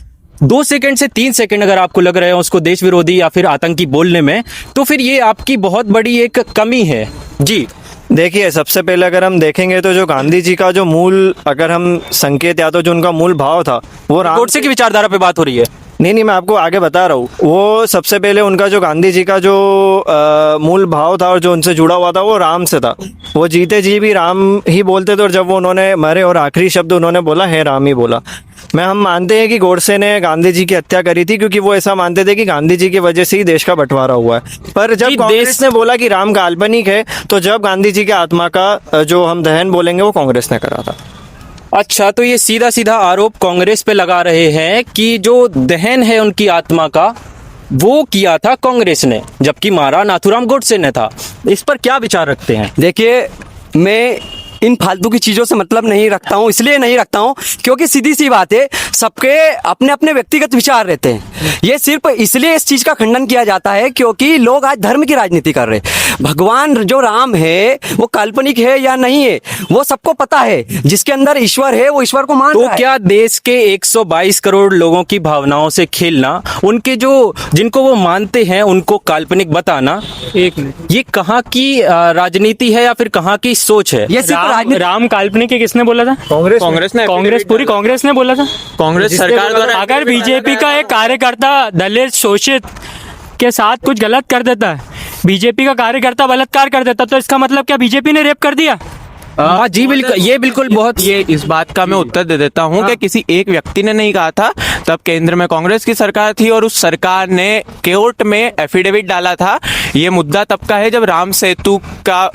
2 सेकंड से 3 सेकंड अगर आपको लग रहे हैं उसको देश विरोधी या फिर आतंकी बोलने में, तो फिर ये आपकी बहुत बड़ी एक कमी है। जी देखिए, सबसे पहले अगर हम देखेंगे तो जो गांधी जी का जो मूल, अगर हम संकेत या तो जो उनका मूल भाव था वो गोडसे की विचारधारा पे बात हो रही है। नहीं, मैं आपको आगे बता रहा हूँ। वो सबसे पहले उनका जो गांधी जी का जो मूल भाव था और जो उनसे जुड़ा हुआ था वो राम से था। वो जीते जी भी राम ही बोलते थे और जब वो उन्होंने मरे और आखिरी शब्द उन्होंने बोला है राम ही बोला। हम मानते हैं कि गोडसे ने गांधी जी की हत्या करी थी क्योंकि वो ऐसा मानते थे कि गांधी जी की वजह से ही देश का बंटवारा हुआ है। पर जब कांग्रेस ने बोला कि राम काल्पनिक है, तो जब गांधी जी के आत्मा का जो हम दहन बोलेंगे वो कांग्रेस ने करा था। अच्छा, तो ये सीधा सीधा आरोप कांग्रेस पे लगा रहे हैं कि जो दहन है उनकी आत्मा का वो किया था कांग्रेस ने, जबकि मारा नाथूराम गोडसे ने था। इस पर क्या विचार रखते हैं? देखिए, मैं इन फालतू की चीजों से मतलब नहीं रखता हूँ, इसलिए नहीं रखता हूँ क्योंकि सीधी सी बात है, सबके अपने अपने व्यक्तिगत विचार रहते हैं। ये सिर्फ इसलिए इस चीज का खंडन किया जाता है क्योंकि लोग आज धर्म की राजनीति कर रहे हैं। भगवान जो राम है वो काल्पनिक है या नहीं है वो सबको पता है। जिसके अंदर ईश्वर है वो ईश्वर को मान रहा है। तो क्या देश के 122 करोड़ लोगों की भावनाओं से खेलना, उनके जो जिनको वो मानते हैं उनको काल्पनिक बताना, एक मिनट, ये कहाँ की राजनीति है या फिर कहाँ की सोच है? ये सिर्फ राम काल्पनिक है, किसने बोला था? कांग्रेस पूरी कांग्रेस ने बोला था। कांग्रेस सरकार द्वारा अगर बीजेपी का एक कार्यकर्ता दलित शोषित के साथ कुछ गलत कर देता है, बीजेपी का कार्यकर्ता बलात्कार कर देता, तो इसका मतलब क्या बीजेपी ने रेप कर दिया? हाँ जी, बिल्कुल, ये बिल्कुल बहुत ये इस बात का मैं उत्तर दे देता हूँ कि किसी एक व्यक्ति ने नहीं कहा था। तब केंद्र में कांग्रेस की सरकार थी और उस सरकार ने कोर्ट में एफिडेविट डाला था। ये मुद्दा तब का है जब राम सेतु का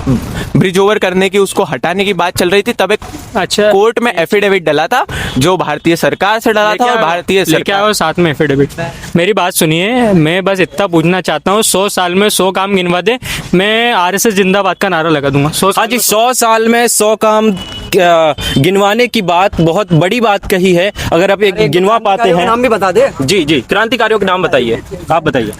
ब्रिज ओवर करने की, उसको हटाने की बात चल रही थी। तब एक अच्छा, कोर्ट में एफिडेविट डाला था जो भारतीय सरकार से डाला था और भारतीय सरकार साथ में एफिडेविट। मेरी बात सुनिए, मैं बस इतना पूछना चाहता हूँ, 100 साल में 100 काम गिनवा दे, मैं आरएसएस जिंदाबाद का नारा लगा दूंगा। 100 साल में 100 काम गिनवाने की बात बहुत बड़ी बात कही है। अगर आप एक गिनवा पाते हैं, नाम भी बता दे। जी जी, क्रांतिकारियों के नाम बताइए, आप बताइए।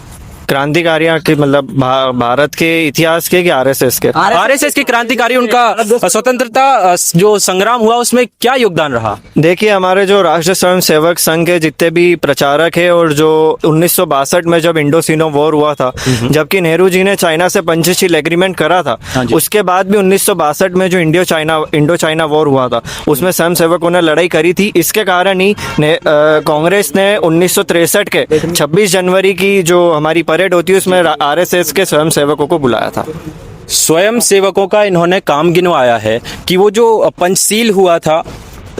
क्रांतिकारियों के मतलब भारत के इतिहास के कि आरएसएस के? आरएसएस के क्रांतिकारी, उनका स्वतंत्रता जो संग्राम हुआ उसमें क्या योगदान रहा? देखिए, हमारे जो राष्ट्रीय स्वयं सेवक संघ के जितने भी प्रचारक है और जो 1962 में जब इंडो चीनो वॉर हुआ था, जबकि नेहरू जी ने चाइना से पंचशील एग्रीमेंट करा था, उसके बाद भी 1962 में जो इंडो चाइना वॉर हुआ था उसमें स्वयं सेवकों ने लड़ाई करी थी। इसके कारण ही कांग्रेस ने 1963 के 26 जनवरी की जो हमारी परेड होती है उसमें आरएसएस के स्वयं सेवकों को बुलाया था। स्वयं सेवकों का इन्होंने काम गिनवाया है कि वो जो पंचशील हुआ था,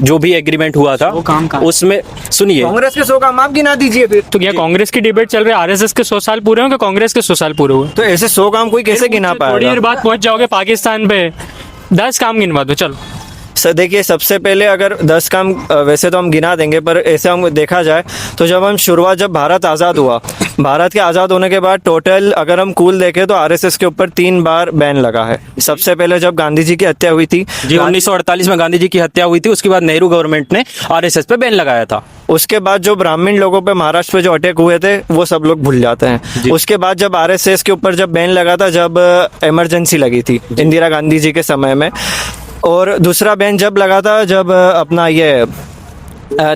जो भी एग्रीमेंट हुआ था, वो काम का उसमें सुनिए, कांग्रेस के 100 काम आप गिना दीजिए फिर। तो क्या कांग्रेस की डिबेट चल रही है, आरएसएस के 100 साल पूरे हुए कि कांग्रेस के 100 साल पूरे हुए? तो ऐसे 100 काम कोई कैसे गिना थोड़ी देर पाएगा? बाद पहुंच जाओगे पाकिस्तान पे, 10 काम गिनवा दो चलो। सर देखिए, सबसे पहले अगर 10 काम वैसे तो हम गिना देंगे, पर ऐसे हम देखा जाए तो जब भारत आज़ाद हुआ, भारत के आज़ाद होने के बाद टोटल अगर हम कुल देखें तो आरएसएस के ऊपर 3 बार बैन लगा है। सबसे पहले जब गांधी जी की हत्या हुई थी, जी 1948 में गांधी जी की हत्या हुई थी, उसके बाद नेहरू गवर्नमेंट ने आरएसएस पे बैन लगाया था। उसके बाद जो ब्राह्मण लोगों पे महाराष्ट्र पे जो अटैक हुए थे वो सब लोग भूल जाते हैं। उसके बाद जब आरएसएस के ऊपर जब बैन लगा था, जब इमरजेंसी लगी थी इंदिरा गांधी जी के समय में, और दूसरा बैन जब लगा था जब अपना ये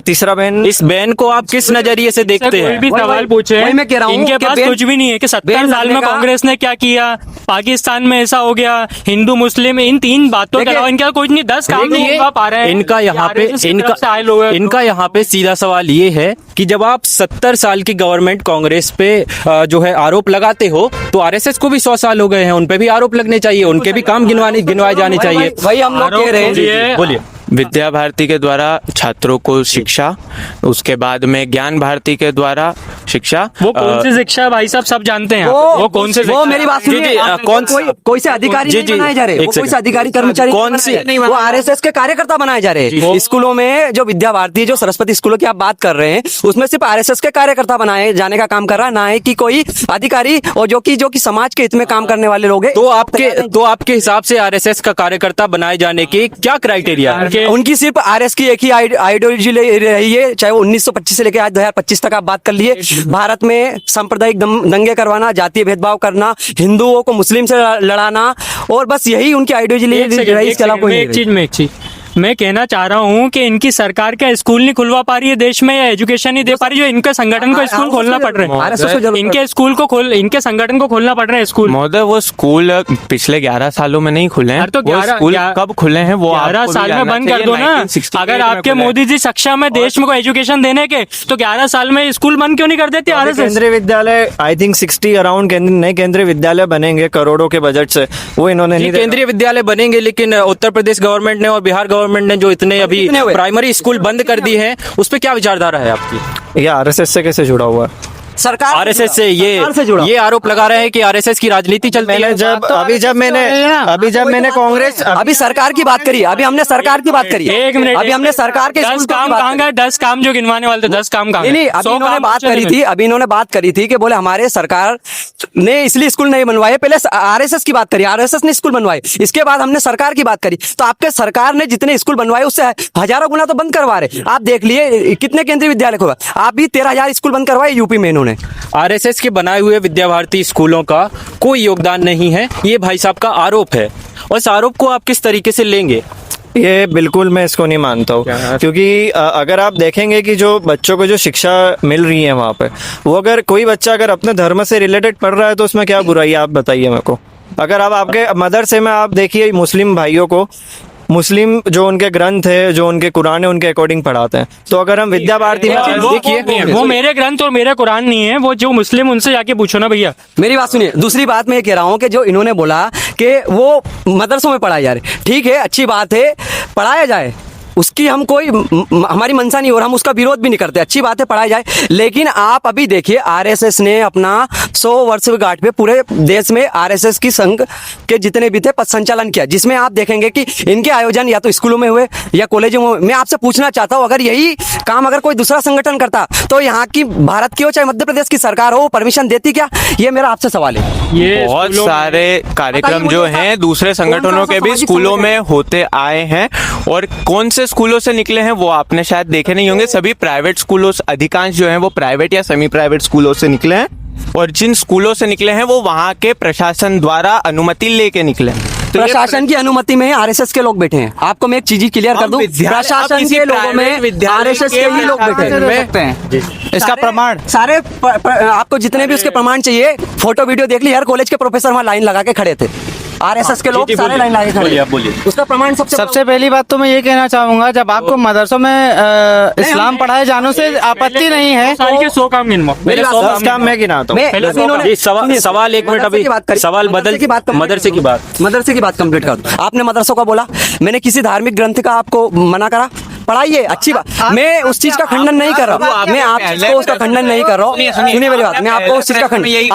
तीसरा बैन। इस बैन को आप किस नजरिए से देखते कोई हैं? भी सवाल पूछे, वही मैं कह रहा हूं इनके कि पास बैन- कुछ भी नहीं है कि 70 बैन साल में लगने का- कांग्रेस ने क्या किया, पाकिस्तान में ऐसा हो गया, हिंदू मुस्लिम, इन 3 बातों के देखिए- अलावा इनके पास कुछ नहीं, 10 काम नहीं देखिए, पा रहे हैं। इनका यहाँ पे RSS की तरफ से आए लोग हैं। इनका यहाँ पे सीधा सवाल ये है कि जब आप 70 साल की गवर्नमेंट कांग्रेस पे जो है आरोप लगाते हो, तो आरएसएस को भी 100 साल हो गए हैं, उन पे भी आरोप लगने चाहिए, उनके भी काम गिनवाए जाने चाहिए। वही हम लोग कह रहे हैं। बोलिए। बोलिए। विद्या भारती के द्वारा छात्रों को शिक्षा, उसके बाद में ज्ञान भारती के द्वारा शिक्षा। वो कौन सी शिक्षा है भाई साहब, सब जानते हैं वो कौन से वो शिक्षा मेरी बात जी, सुनिए, जी, कौन कोई कोई से अधिकारी जी, नहीं जी, बनाए जा रहे, एक वो कोई से सेकंड। अधिकारी कर्मचारी कौन नहीं से- बनाए जा रहे, वो आरएसएस के कार्यकर्ता बनाए जा रहे हैं। स्कूलों में जो विद्या भारती, जो सरस्वती स्कूलों की आप बात कर रहे हैं, उसमें सिर्फ आरएसएस के कार्यकर्ता बनाए जाने का काम कर रहा है, ना है कि कोई अधिकारी, और जो कि समाज के हित में काम करने वाले लोग हैं। तो आपके हिसाब से आरएसएस का कार्यकर्ता बनाए जाने के क्या क्राइटेरिया है? उनकी सिर्फ आरएस की एक ही आइडियोलॉजी रही है, चाहे वो 1925 से लेकर आज 2025 तक आप बात कर लिए। भारत में सांप्रदायिक दंगे करवाना, जातीय भेदभाव करना, हिंदुओं को मुस्लिम से लड़ाना, और बस यही उनकी आइडियोलॉजी रही, इसके अलावा कोई नहीं रही। एक चीज मैं कहना चाह रहा हूँ कि इनकी सरकार क्या स्कूल नहीं खुलवा पा रही है देश में, या एजुकेशन नहीं दे पा रही, जो इनके संगठन को स्कूल खोलना पड़ रहा है, इनके स्कूल को इनके संगठन को खोलना पड़ रहा है स्कूल। महोदय, वो स्कूल पिछले 11 सालों में नहीं खुले हैं। अरे तो वो 11 स्कूल कब खुले हैं वो 11 आपको भी साल में जानना बंद कर चाहिए। दो ना। 1968 अगर में आपके खुले हैं। मोदी जी सक्षम है देश में को एजुकेशन देने के, तो 11 साल में स्कूल बंद क्यों नहीं कर देते आरएसएस? केंद्रीय विद्यालय आई थिंक 60 अराउंड नए केंद्रीय विद्यालय बनेंगे करोड़ों के बजट से, वो इन्होंने जी, नहीं केंद्रीय विद्यालय बनेंगे, लेकिन उत्तर प्रदेश गवर्नमेंट ने और बिहार गवर्नमेंट ने जो इतने अभी कितने हुए? प्राइमरी स्कूल बंद कर दिए हैं, उस पे क्या विचारधारा है आपकी? ये आरएसएस से कैसे जुड़ा हुआ है? सरकार आरएसएस से जुड़ा। ये आरोप लगा रहे हैं कि आरएसएस की राजनीति चलती मैंने है। अभी जब मैंने कांग्रेस अभी सरकार की बात करी, अभी हमने सरकार की बात करी, एक मिनट, अभी हमने सरकार के 10 स्कूल की काम बात कहाँ करी। गए? 10 काम जो गिनवाने वाले थे, 10 काम कहाँ नहीं नहीं, गए? अभी 100 इन्होंने काम बात चले करी गए। थी, अभी इन्होंने बात करी थी कि बोले हमारे सरकार ने इसलिए स्कूल नहीं बनवाए, पहले आरएसएस की बात करी, आरएसएस ने स्कूल बनवाए, इसके बाद हमने सरकार की बात करी। तो आपके सरकार ने जितने स्कूल बनवाए उससे हजारों गुना तो बंद करवा रहे। आप देख लिए कितने केंद्रीय विद्यालय खुला, आप भी 13,000 स्कूल बंद करवाए यूपी में इन्होंने। आरएसएस के बनाए हुए विद्या भारती स्कूलों का कोई योगदान नहीं है, ये भाई साहब का आरोप है, और इस आरोप को आप किस तरीके से लेंगे? ये बिल्कुल मैं इसको नहीं मानता हूँ, क्योंकि अगर आप देखेंगे कि जो बच्चों को जो शिक्षा मिल रही है वहाँ पे, वो अगर कोई बच्चा अगर अपने धर्म से रिलेटेड पढ़ रहा है तो उसमें क्या बुराई है, आप बताइए मेरे को। अगर आप आपके मदरसे में आप देखिए मुस्लिम भाइयों को, मुस्लिम जो उनके ग्रंथ है, जो उनके कुरान है, उनके अकॉर्डिंग पढ़ाते हैं, तो अगर हम विद्या भारती में देखिए, वो मेरे ग्रंथ और मेरे कुरान नहीं है, वो जो मुस्लिम उनसे जाके पूछो ना भैया। मेरी बात सुनिए, दूसरी बात मैं ये कह रहा हूँ कि जो इन्होंने बोला कि वो मदरसों में पढ़ाया जा रहे, ठीक है, अच्छी बात है, पढ़ाया जाए, उसकी हम कोई हमारी मंशा नहीं, और हम उसका विरोध भी नहीं करते, अच्छी बात है पढ़ाई जाए। लेकिन आप अभी देखिए, आरएसएस ने अपना 100 वर्ष गांठ पे पूरे देश में आरएसएस की संघ के जितने भी थे पथ संचालन किया, जिसमें आप देखेंगे कि इनके आयोजन या तो स्कूलों में हुए या कॉलेजों में। मैं आपसे पूछना चाहता हूँ, अगर यही काम अगर कोई दूसरा संगठन करता तो यहाँ की भारत की हो चाहे मध्य प्रदेश की सरकार हो, परमिशन देती क्या? ये मेरा आपसे सवाल है। ये बहुत सारे कार्यक्रम जो हैं दूसरे संगठनों के भी स्कूलों में होते आए हैं, और कौन से स्कूलों से निकले हैं वो आपने शायद देखे नहीं होंगे। सभी प्राइवेट स्कूलों से, अधिकांश जो हैं वो प्राइवेट या सेमी प्राइवेट स्कूलों से निकले हैं, और जिन स्कूलों से निकले हैं वो वहाँ के प्रशासन द्वारा अनुमति लेके निकले हैं। तो ये प्रशासन की अनुमति में आरएसएस के लोग बैठे हैं। आपको मैं एक चीज क्लियर कर दूं, प्रशासन के लोगों में आरएसएस के ही लोग बैठे हैं। इसका प्रमाण सारे आपको जितने भी उसके प्रमाण चाहिए, फोटो वीडियो देख ली, हर कॉलेज के प्रोफेसर वहाँ लाइन लगा के खड़े थे। आरएसएस के लोग सारे लाइन लगा के खड़े बोलिए, हैं। आप बोलिए। उसका प्रमाण सबसे पहली बात तो मैं ये कहना चाहूंगा, जब आपको मदरसों में इस्लाम पढ़ाए जाने से आपत्ति नहीं है, साल के 100 काम गिनवा। मेरी बात 10 काम मैं गिनाता हूँ। मैं इन्होंने- जी, सवाल एक मिनट, अभी सवाल बदल मदरसे की बात मदरसे की बात कंप्लीट कर दो। आपने मदरसों का बोला, मैंने किसी धार्मिक ग्रंथ का आपको मना करा? पढ़ाइए, अच्छी बात, मैं उस चीज का खंडन नहीं कर रहा हूँ, मैं आप चीज को उसका खंडन नहीं कर रहा हूँ। सुनिए मेरी बात, मैं आपको उस चीज का खंडन,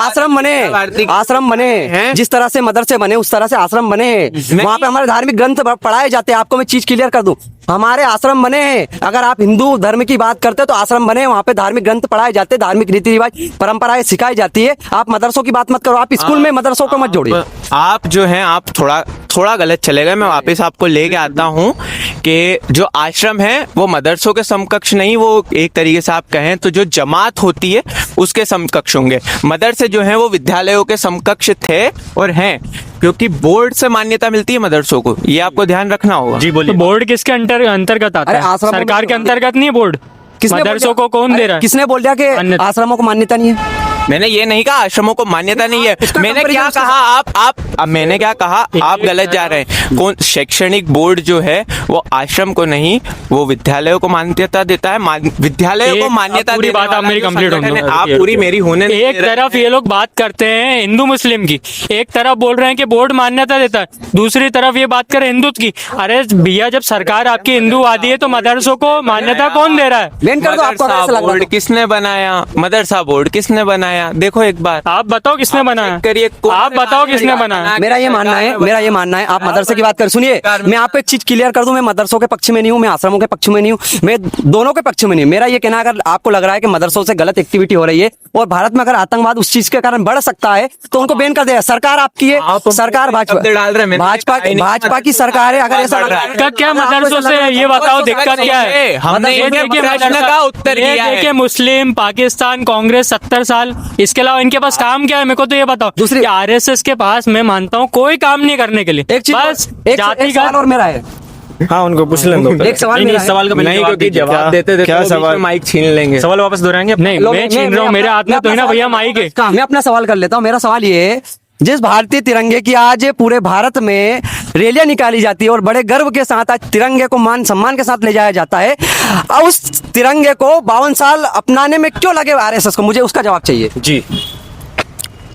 आश्रम बने जिस तरह से मदरसे बने उस तरह से आश्रम बने, वहाँ पे हमारे धार्मिक ग्रंथ पढ़ाए जाते हैं। आपको मैं चीज क्लियर कर दूं, हमारे आश्रम बने हैं। अगर आप हिंदू धर्म की बात करते हो तो आश्रम बने, वहाँ पे धार्मिक ग्रंथ पढ़ाए जाते हैं, धार्मिक रीति रिवाज परंपराएं सिखाई जाती है। आप मदरसों की बात मत करो, आप स्कूल में मदरसों को मत जोड़िए। आप जो हैं आप थोड़ा गलत चले गए। मैं वापस आपको लेके आता हूँ कि जो आश्रम है वो मदरसों के समकक्ष नहीं, वो एक तरीके से आप कहें तो जो जमात होती है उसके समकक्ष होंगे। मदरसे जो हैं वो विद्यालयों के समकक्ष थे और हैं, क्योंकि बोर्ड से मान्यता मिलती है मदरसों को, ये आपको ध्यान रखना होगा। जी तो बोलिए। बोर्ड किसके अंतर्गत आता अरे है? आश्रमों में सरकार के तो- अंतर्गत नहीं है बोर्ड। किसने बोल मदरसों दिया? को कौन दे अरे रहा है? किसने बोल दिया कि अन्य- आश्रमों को मान्यता नहीं है? मैंने ये नहीं कहा आश्रमों को मान्यता नहीं है। उसका मैंने क्या comparison कहा, अब मैंने क्या कहा, आप गलत जा रहे हैं। कौन शैक्षणिक बोर्ड जो है वो आश्रम को नहीं, वो विद्यालयों को मान्यता देता है। विद्यालयों को मान्यता पूरी देने बात आप वाला मेरी जो कंप्लीट संगठन है, होने आप पूरी मेरी होने नहीं एक दे रहे। तरफ ये लोग बात करते हैं हिंदू मुस्लिम की, एक तरफ बोल रहे हैं कि बोर्ड मान्यता देता है, दूसरी तरफ ये बात करें हिंदुत्व की। अरे भैया, जब सरकार आपकी हिंदूवादी है तो मदरसों को मान्यता कौन दे रहा है? बैन कर दो, आपको अगर मदरसा ऐसा लग रहा बोर्ड है। किसने बनाया? मदरसा बोर्ड किसने बनाया? देखो एक बार आप बताओ किसने बनाया? चेक करिए, कौन आप से बताओ राज्य किसने में बनाया? मेरा ये मानना है, आप मदरसे की बात कर, सुनिए मैं आपको एक चीज क्लियर कर दूं, मैं मदरसों के पक्ष में नहीं हूं, मैं आश्रमों के पक्ष में नहीं हूं, मैं दोनों के पक्ष में नहीं हूं। मेरा ये कहना है, अगर आपको लग रहा है कि मदरसों से गलत एक्टिविटी हो रही है और भारत में अगर आतंकवाद उस चीज के कारण बढ़ सकता है तो उनको बैन कर दे। सरकार आपकी है, आप सरकार शब्द डाल रहे हैं, मैंने भाजपा कहा ही नहीं। भाजपा की सरकार है। अगर ऐसा लग रहा है, दिक्कत क्या है मदरसों से? ये बताओ दिक्कत क्या है? हमने ये इनके देखिए प्रश्न मदरसा- का उत्तर ये दिया है। देखिए मुस्लिम, पाकिस्तान, कांग्रेस 70 साल, इसके अलावा इनके पास काम क्या है? मेरे को तो ये बताओ। दूसरी- आरएसएस के पास मैं मानता हूँ कोई काम नहीं करने के लिए, एक चीज बस एक जाति सवाल और मेरा है, हाँ, उनको पूछ लें दो पहले। एक सवाल नहीं, मेरा इस है। सवाल का पहले नहीं, जवाब क्योंकि दीजिए। जवाब देते देते क्या वो बीच में सवाल? माइक छीन लेंगे। सवाल वापस दोहराएंगे आप? नहीं, लो, मैं छीन रहा हूँ, मेरे हाथ में तो है ना भैया माइक है। मैं अपना सवाल कर लेता हूँ। मेरा सवाल ये है, जिस भारतीय तिरंगे की आज पूरे भारत में रैलियां निकाली जाती है और बड़े गर्व के साथ आज तिरंगे को मान सम्मान के साथ ले जाया जाता है, उस तिरंगे को 52 साल अपनाने में क्यों लगे आरएसएस को? मुझे उसका जवाब चाहिए। जी।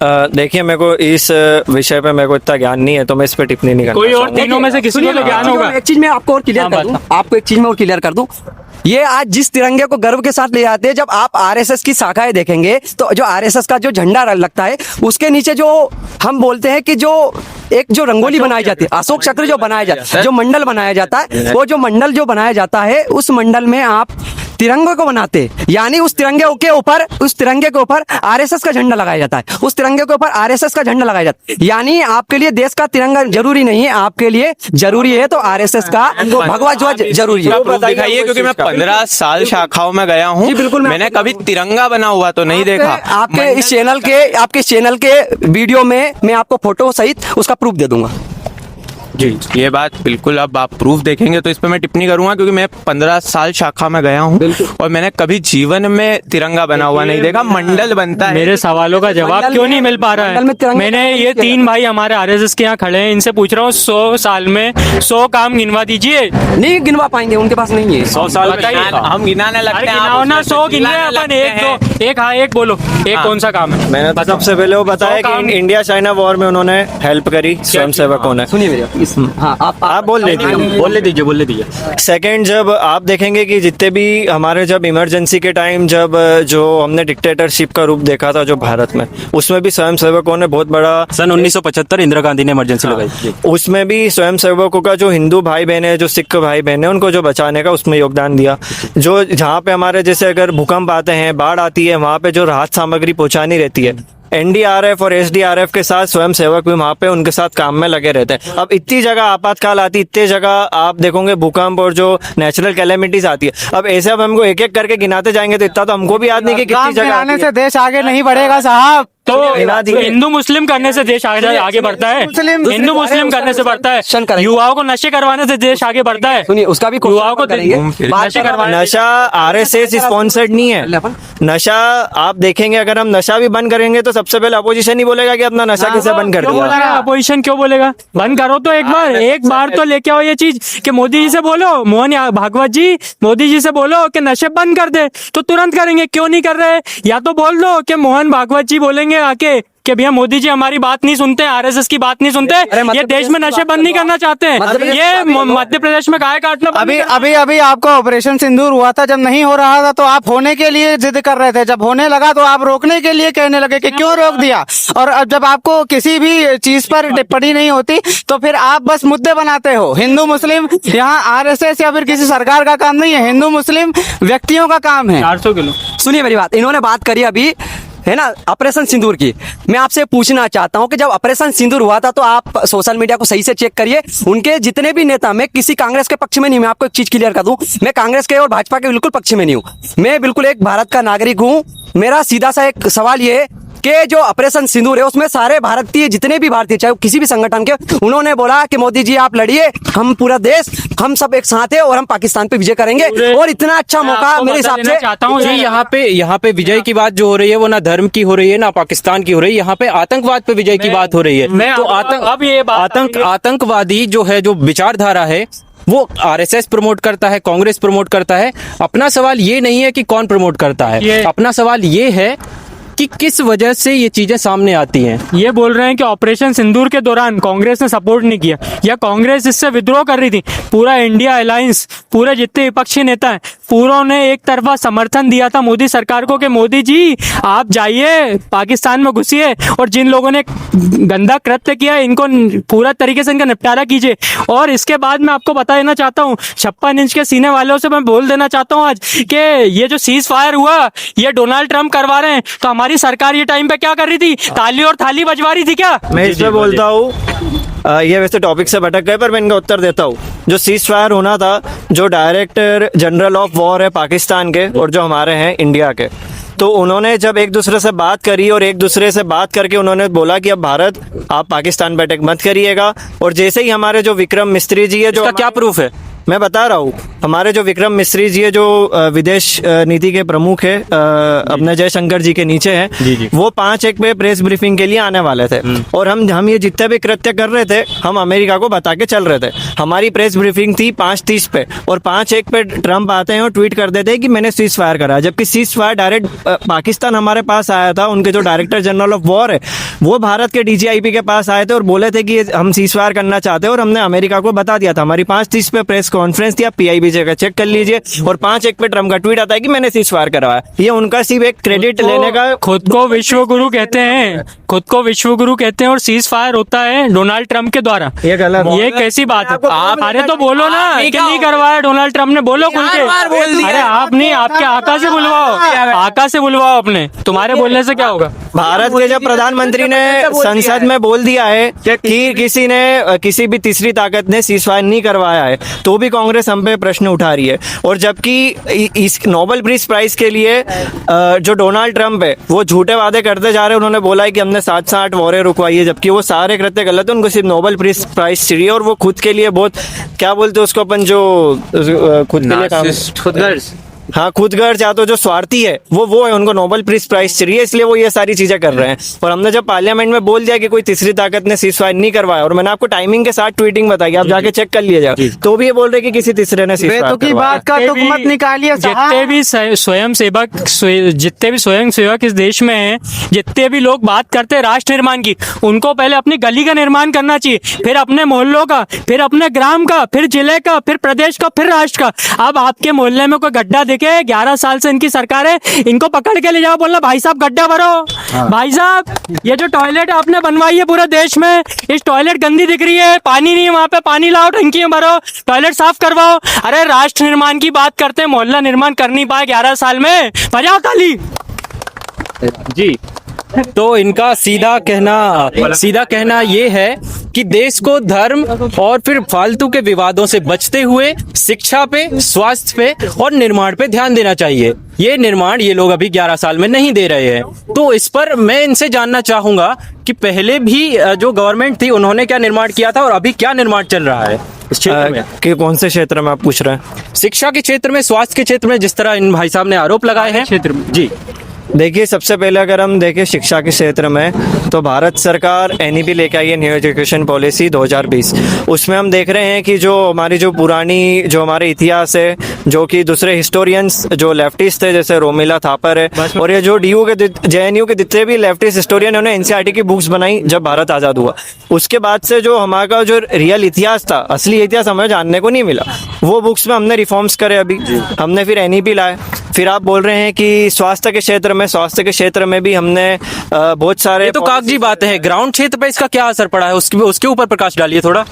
देखिए, मेरे को इस विषय पे मेरे को इतना ज्ञान नहीं है, तो मैं इस पे टिप्पणी नहीं करना कोई और चाहूंगा। तीनों में से किसी को सुनिए, तो ज्ञान एक चीज होगा। और- एक चीज मैं आपको और क्लियर हाँ, कर दूं, बताओ। आपको एक चीज में और क्लियर कर दूं। ये आज जिस तिरंगे को गर्व के साथ ले जाते हैं, जब आप आरएसएस की शाखाएं देखेंगे तो जो आरएसएस का जो झंडा लगता है उसके नीचे जो हम बोलते हैं कि जो एक जो रंगोली बनाई जाती है, अशोक चक्र जो बनाया जाता है, जो मंडल बनाया जाता है, वो जो मंडल जो बनाया जाता है उस मंडल में आप तिरंगे को बनाते हैं। यानी उस तिरंगे के ऊपर आरएसएस का झंडा लगाया जाता है, उस तिरंगे के ऊपर आरएसएस का झंडा लगाया जाता है। यानी आपके लिए देश का तिरंगा जरूरी नहीं है, आपके लिए जरूरी है तो आरएसएस का भगवा ध्वज जरूरी है। प्रूफ दिखाइए, क्योंकि मैं 15 साल शाखाओं में गया हूँ। जी, बिल्कुल, मैं मैंने आपको- कभी तिरंगा बना हुआ तो नहीं देखा। आपके इस चैनल के वीडियो में मैं आपको फोटो सहित उसका प्रूफ दे दूंगा। जी, ये बात बिल्कुल, अब आप प्रूफ देखेंगे तो इस पे मैं टिप्पणी करूंगा, क्योंकि मैं 15 साल शाखा में गया हूँ और मैंने कभी जीवन में तिरंगा बना हुआ नहीं देखा। मंडल बनता है। मेरे सवालों का जवाब मंडल क्यों में- नहीं मिल पा रहा मंडल में है? तिरंगा मैंने कैसे ये किया 3 भाई हमारे आरएसएस के यहाँ खड़े हैं, इनसे पूछ रहा हूँ 100 साल में 100 काम गिनवा दीजिए। नहीं गिनवा पाएंगे, उनके पास नहीं है। 100 साल में बताइए। हम गिनाने अरे लगते हैं, आप गिनाओ ना, उसमें 100 गिन चिल्लाने रहे अपन, लगते एक हैं। दो, एक हाँ एक बोलो, एक कौन सा काम है? मैंने तो सबसे पहले वो बताया 100 काम- कि इंडिया चाइना वॉर में उन्होंने हेल्प करी स्वयं सेवकों ने। सुनिए मेरे हाँ आप बोल दीजिए। बोलने दीजिए। सेकंड, जब आप देखेंगे कि जितने भी हमारे जब इमरजेंसी के टाइम जब जो हमने डिक्टेटरशिप का रूप देखा था जो भारत में, उसमें भी स्वयं सेवकों ने बहुत बड़ा, सन 1975 इंदिरा गांधी ने इमरजेंसी लगाई थी। उसमें भी स्वयं सेवकों का जो हिंदू भाई बहन है, जो सिख भाई बहन है, उनको जो बचाने का उसमें योगदान दिया। जो जहाँ पे हमारे जैसे अगर भूकंप आते हैं, बाढ़ आती है, वहाँ पे जो राहत सामग्री पहुँचानी रहती है, एनडीआरएफ और एसडीआरएफ के साथ स्वयं सेवक भी वहाँ पे उनके साथ काम में लगे रहते हैं। अब इतनी जगह आपातकाल आती, इतनी जगह आप देखोगे भूकंप और जो नेचुरल कैलेमिटीज आती है। अब ऐसे अब हमको एक एक करके गिनाते जाएंगे तो इतना तो हमको भी याद नहीं कि कितनी काम जगह गिनाने आती से है। देश आगे नहीं बढ़ेगा साहब। तो हिला दिए। हिंदू मुस्लिम करने से देश आगे बढ़ता है? हिंदू मुस्लिम करने से बढ़ता है? युवाओं को नशे करवाने से देश आगे बढ़ता है? सुनिए, उसका भी युवाओं को नशे करवाने नशा आरएसएस स्पॉन्सर्ड नहीं है। नशा आप देखेंगे, अगर हम नशा भी बंद करेंगे तो सबसे पहले अपोजिशन ही बोलेगा कि अपना नशा कैसे बंद कर क्यों दिया। बोलेगा? अपोजिशन क्यों बोलेगा? बंद करो तो एक बार तो लेके आओ ये चीज कि मोदी जी से बोलो, मोहन भागवत जी मोदी जी से बोलो कि नशे बंद कर दे, तो तुरंत करेंगे। क्यों नहीं कर रहे? या तो बोल दो कि मोहन भागवत जी बोलेंगे आके कि भैया मोदी जी हमारी बात नहीं सुनते, आरएसएस की बात नहीं सुनते, ये देश में नशे बंद नहीं करना चाहते हैं, ये मध्य प्रदेश में गाय काटना बंद अभी नहीं करना। अभी अभी आपका ऑपरेशन सिंदूर हुआ था, जब नहीं हो रहा था तो आप होने के लिए जिद कर रहे थे, जब होने लगा तो आप रोकने के लिए कहने लगे कि क्यों रोक दिया। और अब जब आपको किसी भी चीज पर टिप्पणी नहीं होती तो फिर आप बस मुद्दे बनाते हो। हिंदू मुस्लिम यहाँ आरएसएस या फिर किसी सरकार का काम नहीं है, हिंदू मुस्लिम व्यक्तियों का काम है। 400 किलो। सुनिए मेरी बात, इन्होंने बात करी अभी है ना ऑपरेशन सिंदूर की। मैं आपसे पूछना चाहता हूं कि जब ऑपरेशन सिंदूर हुआ था तो आप सोशल मीडिया को सही से चेक करिए, उनके जितने भी नेता, मैं किसी कांग्रेस के पक्ष में नहीं, मैं आपको एक चीज क्लियर कर दूं, मैं कांग्रेस के और भाजपा के बिल्कुल पक्ष में नहीं हूं, मैं बिल्कुल एक भारत का नागरिक हूं। मेरा सीधा सा एक सवाल ये है कि जो ऑपरेशन सिंदूर है उसमें सारे भारतीय, जितने भी भारतीय, चाहे किसी भी संगठन के, उन्होंने बोला कि मोदी जी आप लड़िए, हम पूरा देश, हम सब एक साथ है और हम पाकिस्तान पे विजय करेंगे। और इतना अच्छा मौका मेरे हिसाब से चाहता हूँ जी, यहाँ पे विजय की बात जो हो रही है वो ना धर्म की हो रही है ना पाकिस्तान की हो रही है, यहाँ पे आतंकवाद पे विजय की बात हो रही है। तो आतंकवादी जो है, जो विचारधारा है वो आरएसएस प्रमोट करता है, कांग्रेस प्रमोट करता है। अपना सवाल ये नहीं है कि कौन प्रमोट करता है, अपना सवाल ये है कि किस वजह से ये चीजें सामने आती हैं। ये बोल रहे हैं कि ऑपरेशन सिंदूर के दौरान कांग्रेस ने सपोर्ट नहीं किया या कांग्रेस इससे विद्रोह कर रही थी। पूरा इंडिया अलायंस, पूरे जितने विपक्षी नेता हैं, पूरों ने एक तरफा समर्थन दिया था मोदी सरकार को कि मोदी जी आप जाइए पाकिस्तान में घुसिए और जिन लोगों ने गंदा कृत्य किया इनको पूरा तरीके से इनका निपटारा कीजिए। और इसके बाद मैं आपको बता देना चाहता हूँ, 56 इंच के सीने वालों से मैं बोल देना चाहता हूँ आज कि ये जो सीज फायर हुआ ये डोनाल्ड ट्रंप करवा रहे हैं, तो हमारी सरकार ये टाइम पे क्या कर रही थी? ताली और थाली बजवा रही थी क्या? मैं इसमें बोलता हूँ, ये वैसे टॉपिक से भटक गए पर मैं इनका उत्तर देता हूँ। जो सीज फायर होना था, जो डायरेक्टर जनरल ऑफ वॉर है पाकिस्तान के और जो हमारे हैं इंडिया के, तो उन्होंने जब एक दूसरे से बात करी और एक दूसरे से बात करके उन्होंने बोला कि अब भारत आप पाकिस्तान पे अटैक मत करिएगा। और जैसे ही हमारे जो विक्रम मिस्त्री जी है, जो क्या प्रूफ है? मैं बता रहा हूँ, हमारे जो विक्रम मिस्री जी है, जो विदेश नीति के प्रमुख है, अपने जयशंकर जी के नीचे हैं, वो 5-1 पे प्रेस ब्रीफिंग के लिए आने वाले थे। और हम ये जितने भी कृत्य कर रहे थे हम अमेरिका को बता के चल रहे थे। हमारी प्रेस ब्रीफिंग थी 5:30 पे और 5:01 पे ट्रंप आते हैं और ट्वीट कर देते हैं कि मैंने सीज फायर करा, जबकि सीज फायर डायरेक्ट पाकिस्तान हमारे पास आया था। उनके जो डायरेक्टर जनरल ऑफ वॉर है वो भारत के DGIP के पास आए थे और बोले थे कि हम सीज फायर करना चाहते हैं और हमने अमेरिका को बता दिया था। हमारी 5:30 पे प्रेस कॉन्फ्रेंस थी, आप PIB जगह चेक कर लीजिए, और 5:01 पे ट्रम्प का ट्वीट आता है कि मैंने सीज फायर करवाया। ये उनका सिर्फ एक क्रेडिट लेने का, खुद को विश्व गुरु कहते हैं, खुद को विश्व गुरु कहते हैं और सीज फायर होता है डोनाल्ड ट्रंप के द्वारा। ये गलत, ये कैसी बात है? आप अरे तो बोलो ना कि नहीं करवाया डोनाल्ड ट्रंप ने, बोलो खुल के। अरे आप नहीं, आपके आका से बुलवाओ, आका से बुलवाओ अपने, तुम्हारे बोलने से क्या होगा? भारत के जब प्रधानमंत्री ने संसद में बोल दिया है कि किसी भी तीसरी ताकत ने सीज फायर नहीं करवाया है, तो भी कांग्रेस हम पे प्रश्न उठा रही है। और जबकि इस नोबेल पीस प्राइज के लिए जो डोनाल्ड ट्रंप है वो झूठे वादे करते जा रहे हैं। उन्होंने बोला है कि हमने 7 वॉरें रुकवाई है, जबकि वो सारे कृत्य गलत है। उनको सिर्फ नोबेल पीस प्राइज चाहिए और वो खुद के लिए बहुत, क्या बोलते हैं उसको अपन, जो खुद के लिए काम, खुदगर्ज, हाँ खुदगर्ज, या तो जो स्वार्थी है वो है, उनको नोबेल पीस प्राइज चाहिए, इसलिए वो ये सारी चीजें कर रहे हैं। और हमने जब पार्लियामेंट में बोल दिया कि कोई तीसरी ताकत ने सीज फायर नहीं करवाया, और मैंने आपको टाइमिंग के साथ ट्वीटिंग बताई, आप जाके चेक कर लीजिएगा, तो भी ये बोल रहे कि किसी तीसरे ने सीज फायर की बात का तुक मत निकालिए। जितने भी स्वयं सेवक इस देश में हैं, जितने भी लोग बात करते हैं राष्ट्र निर्माण की, उनको पहले अपनी गली का निर्माण करना चाहिए, फिर अपने मोहल्लों का, फिर अपने ग्राम का, फिर जिले का, फिर प्रदेश का, फिर राष्ट्र का। अब आपके मोहल्ले में कोई गड्ढा देखे, 11 साल से इनकी सरकार है, इनको पकड़ के ले जाओ, बोलना भाई साहब गड्ढा भरो। भाई साहब ये जो टॉयलेट आपने बनवाई है पूरे देश में, इस टॉयलेट गंदी दिख रही है, पानी नहीं है वहां पे, पानी लाओ, टंकी में भरो, टॉयलेट साफ करवाओ। अरे राष्ट्र निर्माण की बात करते हैं, मोहल्ला निर्माण कर नहीं पाए 11 साल में, बजाओ ताली जी। तो इनका सीधा कहना ये है कि देश को धर्म और फिर फालतू के विवादों से बचते हुए शिक्षा पे, स्वास्थ्य पे और निर्माण पे ध्यान देना चाहिए। ये निर्माण ये लोग अभी 11 साल में नहीं दे रहे हैं। तो इस पर मैं इनसे जानना चाहूंगा कि पहले भी जो गवर्नमेंट थी उन्होंने क्या निर्माण किया था और अभी क्या निर्माण चल रहा है इस क्षेत्र में। कि कौन से क्षेत्र में आप पूछ रहे हैं? शिक्षा के क्षेत्र में, स्वास्थ्य के क्षेत्र में, जिस तरह इन भाई साहब ने आरोप लगाए हैं क्षेत्र में। जी देखिए, सबसे पहले अगर हम देखें शिक्षा के क्षेत्र में, तो भारत सरकार एनईपी लेके आई है, न्यू एजुकेशन पॉलिसी 2020। उसमें हम देख रहे हैं कि जो हमारी जो पुरानी जो हमारे इतिहास है, जो कि दूसरे हिस्टोरियंस जो लेफ्टिस्ट थे जैसे रोमिला थापर है, और ये जो डीयू के जेएनयू के जितने भी लेफ्टिस्ट हिस्टोरियन, उन्होंने एनसीईआरटी की बुक्स बनाई जब भारत आज़ाद हुआ। उसके बाद से जो हमारा जो रियल इतिहास था, असली इतिहास हमें जानने को नहीं मिला। वो बुक्स में हमने रिफॉर्म्स करे, अभी हमने फिर एनईपी लाए। फिर आप बोल रहे हैं कि स्वास्थ्य के क्षेत्र में भी हमने बहुत सारे, ये तो कागजी बातें हैं, ग्राउंड क्षेत्र पे इसका क्या असर पड़ा है उसके ऊपर प्रकाश डालिए थोड़ा।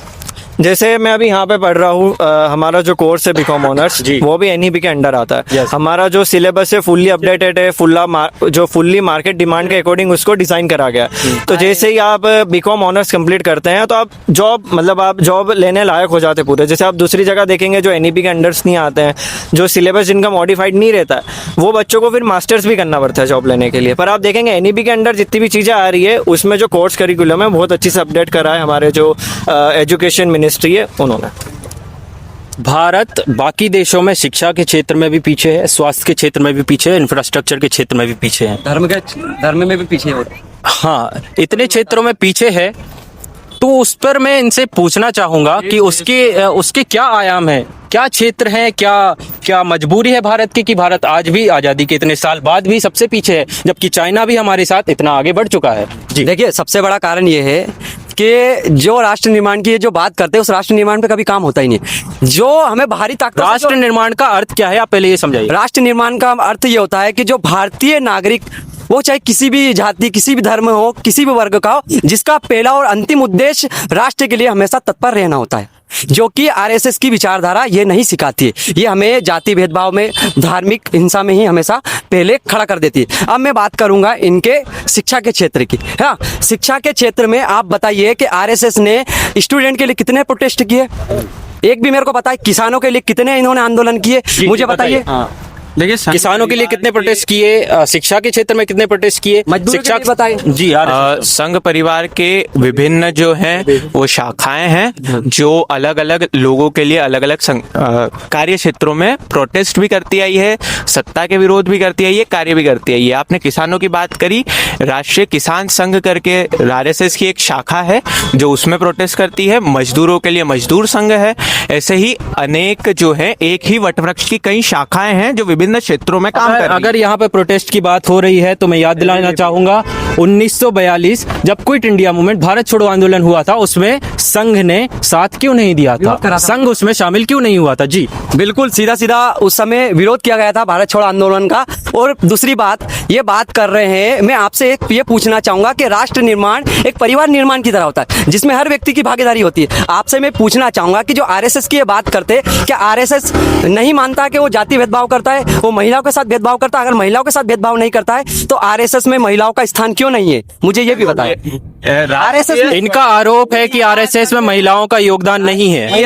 जैसे मैं अभी यहाँ पे पढ़ रहा हूँ, हमारा जो कोर्स है बीकॉम ऑनर्स, वो भी एनईपी के अंडर आता है। हमारा जो सिलेबस है फुल्ली अपडेटेड है, फुल्ली मार्केट डिमांड के अकॉर्डिंग उसको डिजाइन करा गया। तो जैसे ही आप बीकॉम ऑनर्स कंप्लीट करते हैं तो आप जॉब लेने लायक हो जाते पूरे। जैसे आप दूसरी जगह देखेंगे जो एनईपी के अंडर्स नहीं आते हैं, जो सिलेबस जिनका मॉडिफाइड नहीं रहता है, वो बच्चों को फिर मास्टर्स भी करना पड़ता है जॉब लेने के लिए। पर आप देखेंगे एनईपी के अंडर जितनी भी चीज़ें आ रही है, उसमें जो कोर्स करिकुलम है बहुत अच्छी से अपडेट करा है हमारे जो एजुकेशन मिनिस्ट्री है उन्होंने। भारत बाकी देशों में शिक्षा के क्षेत्र में भी पीछे है, स्वास्थ्य के क्षेत्र में भी पीछे है, इंफ्रास्ट्रक्चर के क्षेत्र में भी पीछे है, धर्म में भी पीछे हो। हाँ, इतने क्षेत्रों में पीछे है। तो उस पर मैं इनसे पूछना चाहूंगा कि उसके क्या आयाम है, क्या क्षेत्र है, क्या मजबूरी है भारत की कि भारत आज भी आज़ादी के इतने साल बाद भी सबसे पीछे है, जबकि चाइना भी हमारे साथ इतना आगे बढ़ चुका है। जी देखिए, सबसे बड़ा कारण ये है कि जो राष्ट्र निर्माण की जो बात करते हैं, उस राष्ट्र निर्माण पे कभी काम होता ही नहीं। जो हमें बाहरी ताकत, राष्ट्र निर्माण का अर्थ क्या है, आप पहले ये समझाइए। राष्ट्र निर्माण का अर्थ ये होता है कि जो भारतीय नागरिक, वो चाहे किसी भी जाति, किसी भी धर्म हो, किसी भी वर्ग का हो, जिसका पहला और अंतिम उद्देश्य राष्ट्र के लिए हमेशा तत्पर रहना होता है, जो कि आरएसएस की विचारधारा ये नहीं सिखाती है। ये हमें जाति भेदभाव में, धार्मिक हिंसा में ही हमेशा पहले खड़ा कर देती है। अब मैं बात करूंगा इनके शिक्षा के क्षेत्र की। हाँ, शिक्षा के क्षेत्र में आप बताइए कि आरएसएस ने स्टूडेंट के लिए कितने प्रोटेस्ट किए? एक भी मेरे को बताइए। किसानों के लिए कितने इन्होंने आंदोलन किए, मुझे बताइए। देखिए, किसानों के लिए कितने प्रोटेस्ट किए, शिक्षा के क्षेत्र में कितने प्रोटेस्ट किए, शिक्षा बताइए जी। संघ परिवार के विभिन्न जो हैं वो शाखाएं हैं, जो अलग अलग लोगों के लिए अलग अलग कार्य क्षेत्रों में प्रोटेस्ट भी करती आई है, सत्ता के विरोध भी करती आई है, कार्य भी करती आई है। आपने किसानों की बात करी, राष्ट्रीय किसान संघ करके आरएसएस की एक शाखा है जो उसमें प्रोटेस्ट करती है। मजदूरों के लिए मजदूर संघ है। ऐसे ही अनेक जो है, एक ही वटवृक्ष की कई शाखाएं हैं जो विभिन्न क्षेत्रों में काम कर रही है। अगर यहाँ पे प्रोटेस्ट की बात हो रही है तो मैं याद दिलाना चाहूंगा 1942 जब क्विट इंडिया मूवमेंट, भारत छोड़ो आंदोलन हुआ था, उसमें संघ ने साथ क्यों नहीं दिया था, संघ उसमें शामिल क्यों नहीं हुआ था? जी बिल्कुल, सीधा सीधा उस समय विरोध किया गया था भारत छोड़ो आंदोलन का। और दूसरी बात, ये बात कर रहे हैं, मैं आपसे ये पूछना चाहूंगा कि राष्ट्र निर्माण एक परिवार निर्माण की तरह होता है, जिसमें हर व्यक्ति की भागीदारी होती है। आपसे मैं पूछना चाहूंगा कि जो आरएसएस की ये बात करते, क्या आरएसएस नहीं मानता कि वो जाति भेदभाव करता है, वो महिलाओं के साथ भेदभाव करता है? अगर महिलाओं के साथ भेदभाव नहीं करता है तो आरएसएस में महिलाओं का स्थान क्यों नहीं है? मुझे ये भी बताएं। आरएसएस इनका आरोप है कि आरएसएस में महिलाओं का योगदान नहीं है।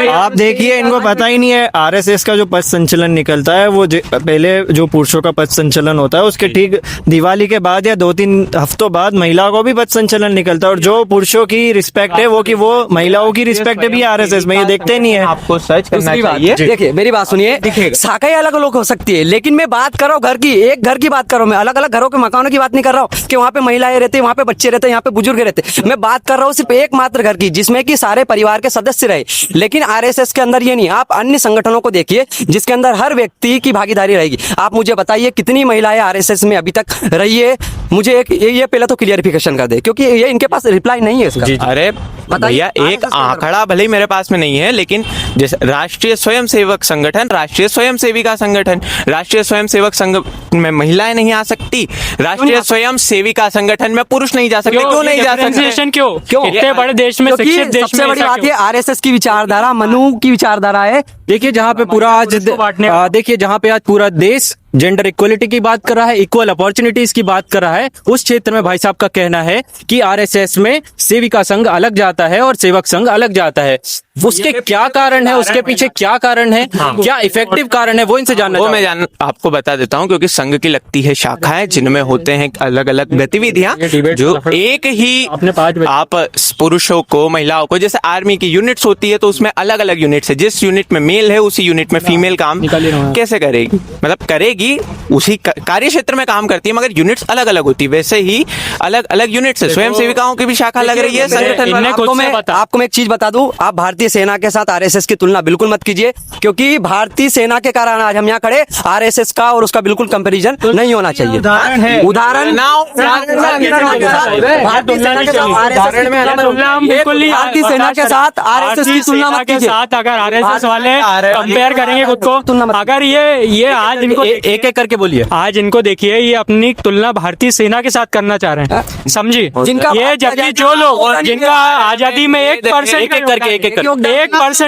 आप देखिए, इनको पता ही नहीं है आरएसएस का जो पथ संचलन निकलता है, वो पहले जो पुरुषों का पथ संचलन होता है, उसके ठीक दिवाली के बाद या 2-3 हफ्तों बाद महिलाओं को भी पथ संचलन निकलता है। और जो पुरुषों की रिस्पेक्ट है, वो महिलाओं की रिस्पेक्ट भी आरएसएस में, ये देखते नहीं है। आपको सर्च करना चाहिए। देखिए, मेरी बात सुनिए, शाखाएं अलग अलग हो सकती है, लेकिन मैं बात कर रहा हूँ घर की, एक घर की बात कर रहा हूँ मैं, अलग अलग घरों के मकानों की बात नहीं कर रहा हूँ कि वहाँ पे महिलाएं रहती है, वहाँ पे बच्चे रहते हैं, यहाँ पे बुजुर्ग रहते हैं। मैं बात कर रहा हूँ सिर्फ एकमात्र घर की, जिसमें कि सारे परिवार के सदस्य रहे। लेकिन आरएसएस के अंदर ये नहीं। आप अन्य संगठनों को देखिए जिसके अंदर हर व्यक्ति की भागीदारी रहेगी। आप मुझे बताइए कितनी महिलाएं आरएसएस में अभी तक रही है? मुझे एक ये पहले तो क्लियरिफिकेशन कर दे, क्योंकि ये इनके पास रिप्लाई नहीं है इसका। अरे भैया, एक आंकड़ा भले ही मेरे पास में नहीं है, लेकिन जैसे राष्ट्रीय स्वयंसेवक संगठन, राष्ट्रीय स्वयं सेविका संगठन, राष्ट्रीय स्वयंसेवक संघ में महिलाएं नहीं आ सकती, राष्ट्रीय स्वयं सेविका संगठन में पुरुष नहीं जा सकते। क्यों नहीं जा सकते? क्यों इतने बड़े देश में, शिक्षित देश में? सबसे बड़ी बात ये आरएसएस की विचारधारा, मनु की विचारधारा है। देखिए, जहाँ पे पूरा आज देखिए, जहाँ पे आज पूरा देश जेंडर इक्वलिटी की बात कर रहा है, इक्वल अपॉर्चुनिटीज की बात कर रहा है, उस क्षेत्र में भाई साहब का कहना है कि आरएसएस में सेविका संघ अलग जाता है और सेवक संघ अलग जाता है। उसके क्या कारण है, उसके पीछे क्या कारण है, क्या इफेक्टिव कारण है, वो इनसे जानना वो चाहूंगा। मैं आपको बता देता हूँ, क्योंकि संघ की लगती है शाखाएं जिनमें होते हैं अलग अलग गतिविधियां जो एक ही आप पुरुषों को महिलाओं को, जैसे आर्मी की यूनिट्स होती है तो उसमें अलग अलग यूनिट्स है, जिस यूनिट में मेल है उसी यूनिट में फीमेल काम कैसे करेगी, मतलब करेगी उसी कार्य क्षेत्र में काम करती है, मगर यूनिट्स अलग अलग होती है। वैसे ही अलग अलग यूनिट्स है, स्वयं सेविकाओं की भी शाखा लग रही है संगठन में। आपको मैं एक चीज बता दूं, आप भारतीय सेना के साथ आरएसएस की तुलना बिल्कुल मत कीजिए, क्योंकि भारतीय सेना के कारण आज हम यहाँ खड़े, आरएसएस का और उसका बिल्कुल कंपैरिजन नहीं होना चाहिए। उदाहरण भारतीय सेना के साथ भारतीय सेना के साथ आरएसएस की तुलना मत कीजिए। अगर आरएसएस वाले कंपेयर करेंगे खुद को, अगर ये आज इनको एक एक करके बोलिए। आज इनको देखिए, ये अपनी तुलना भारतीय सेना के साथ करना चाह रहे हैं, समझिए। जिनका ये जबकि जो लोग जिनका आजादी में 1%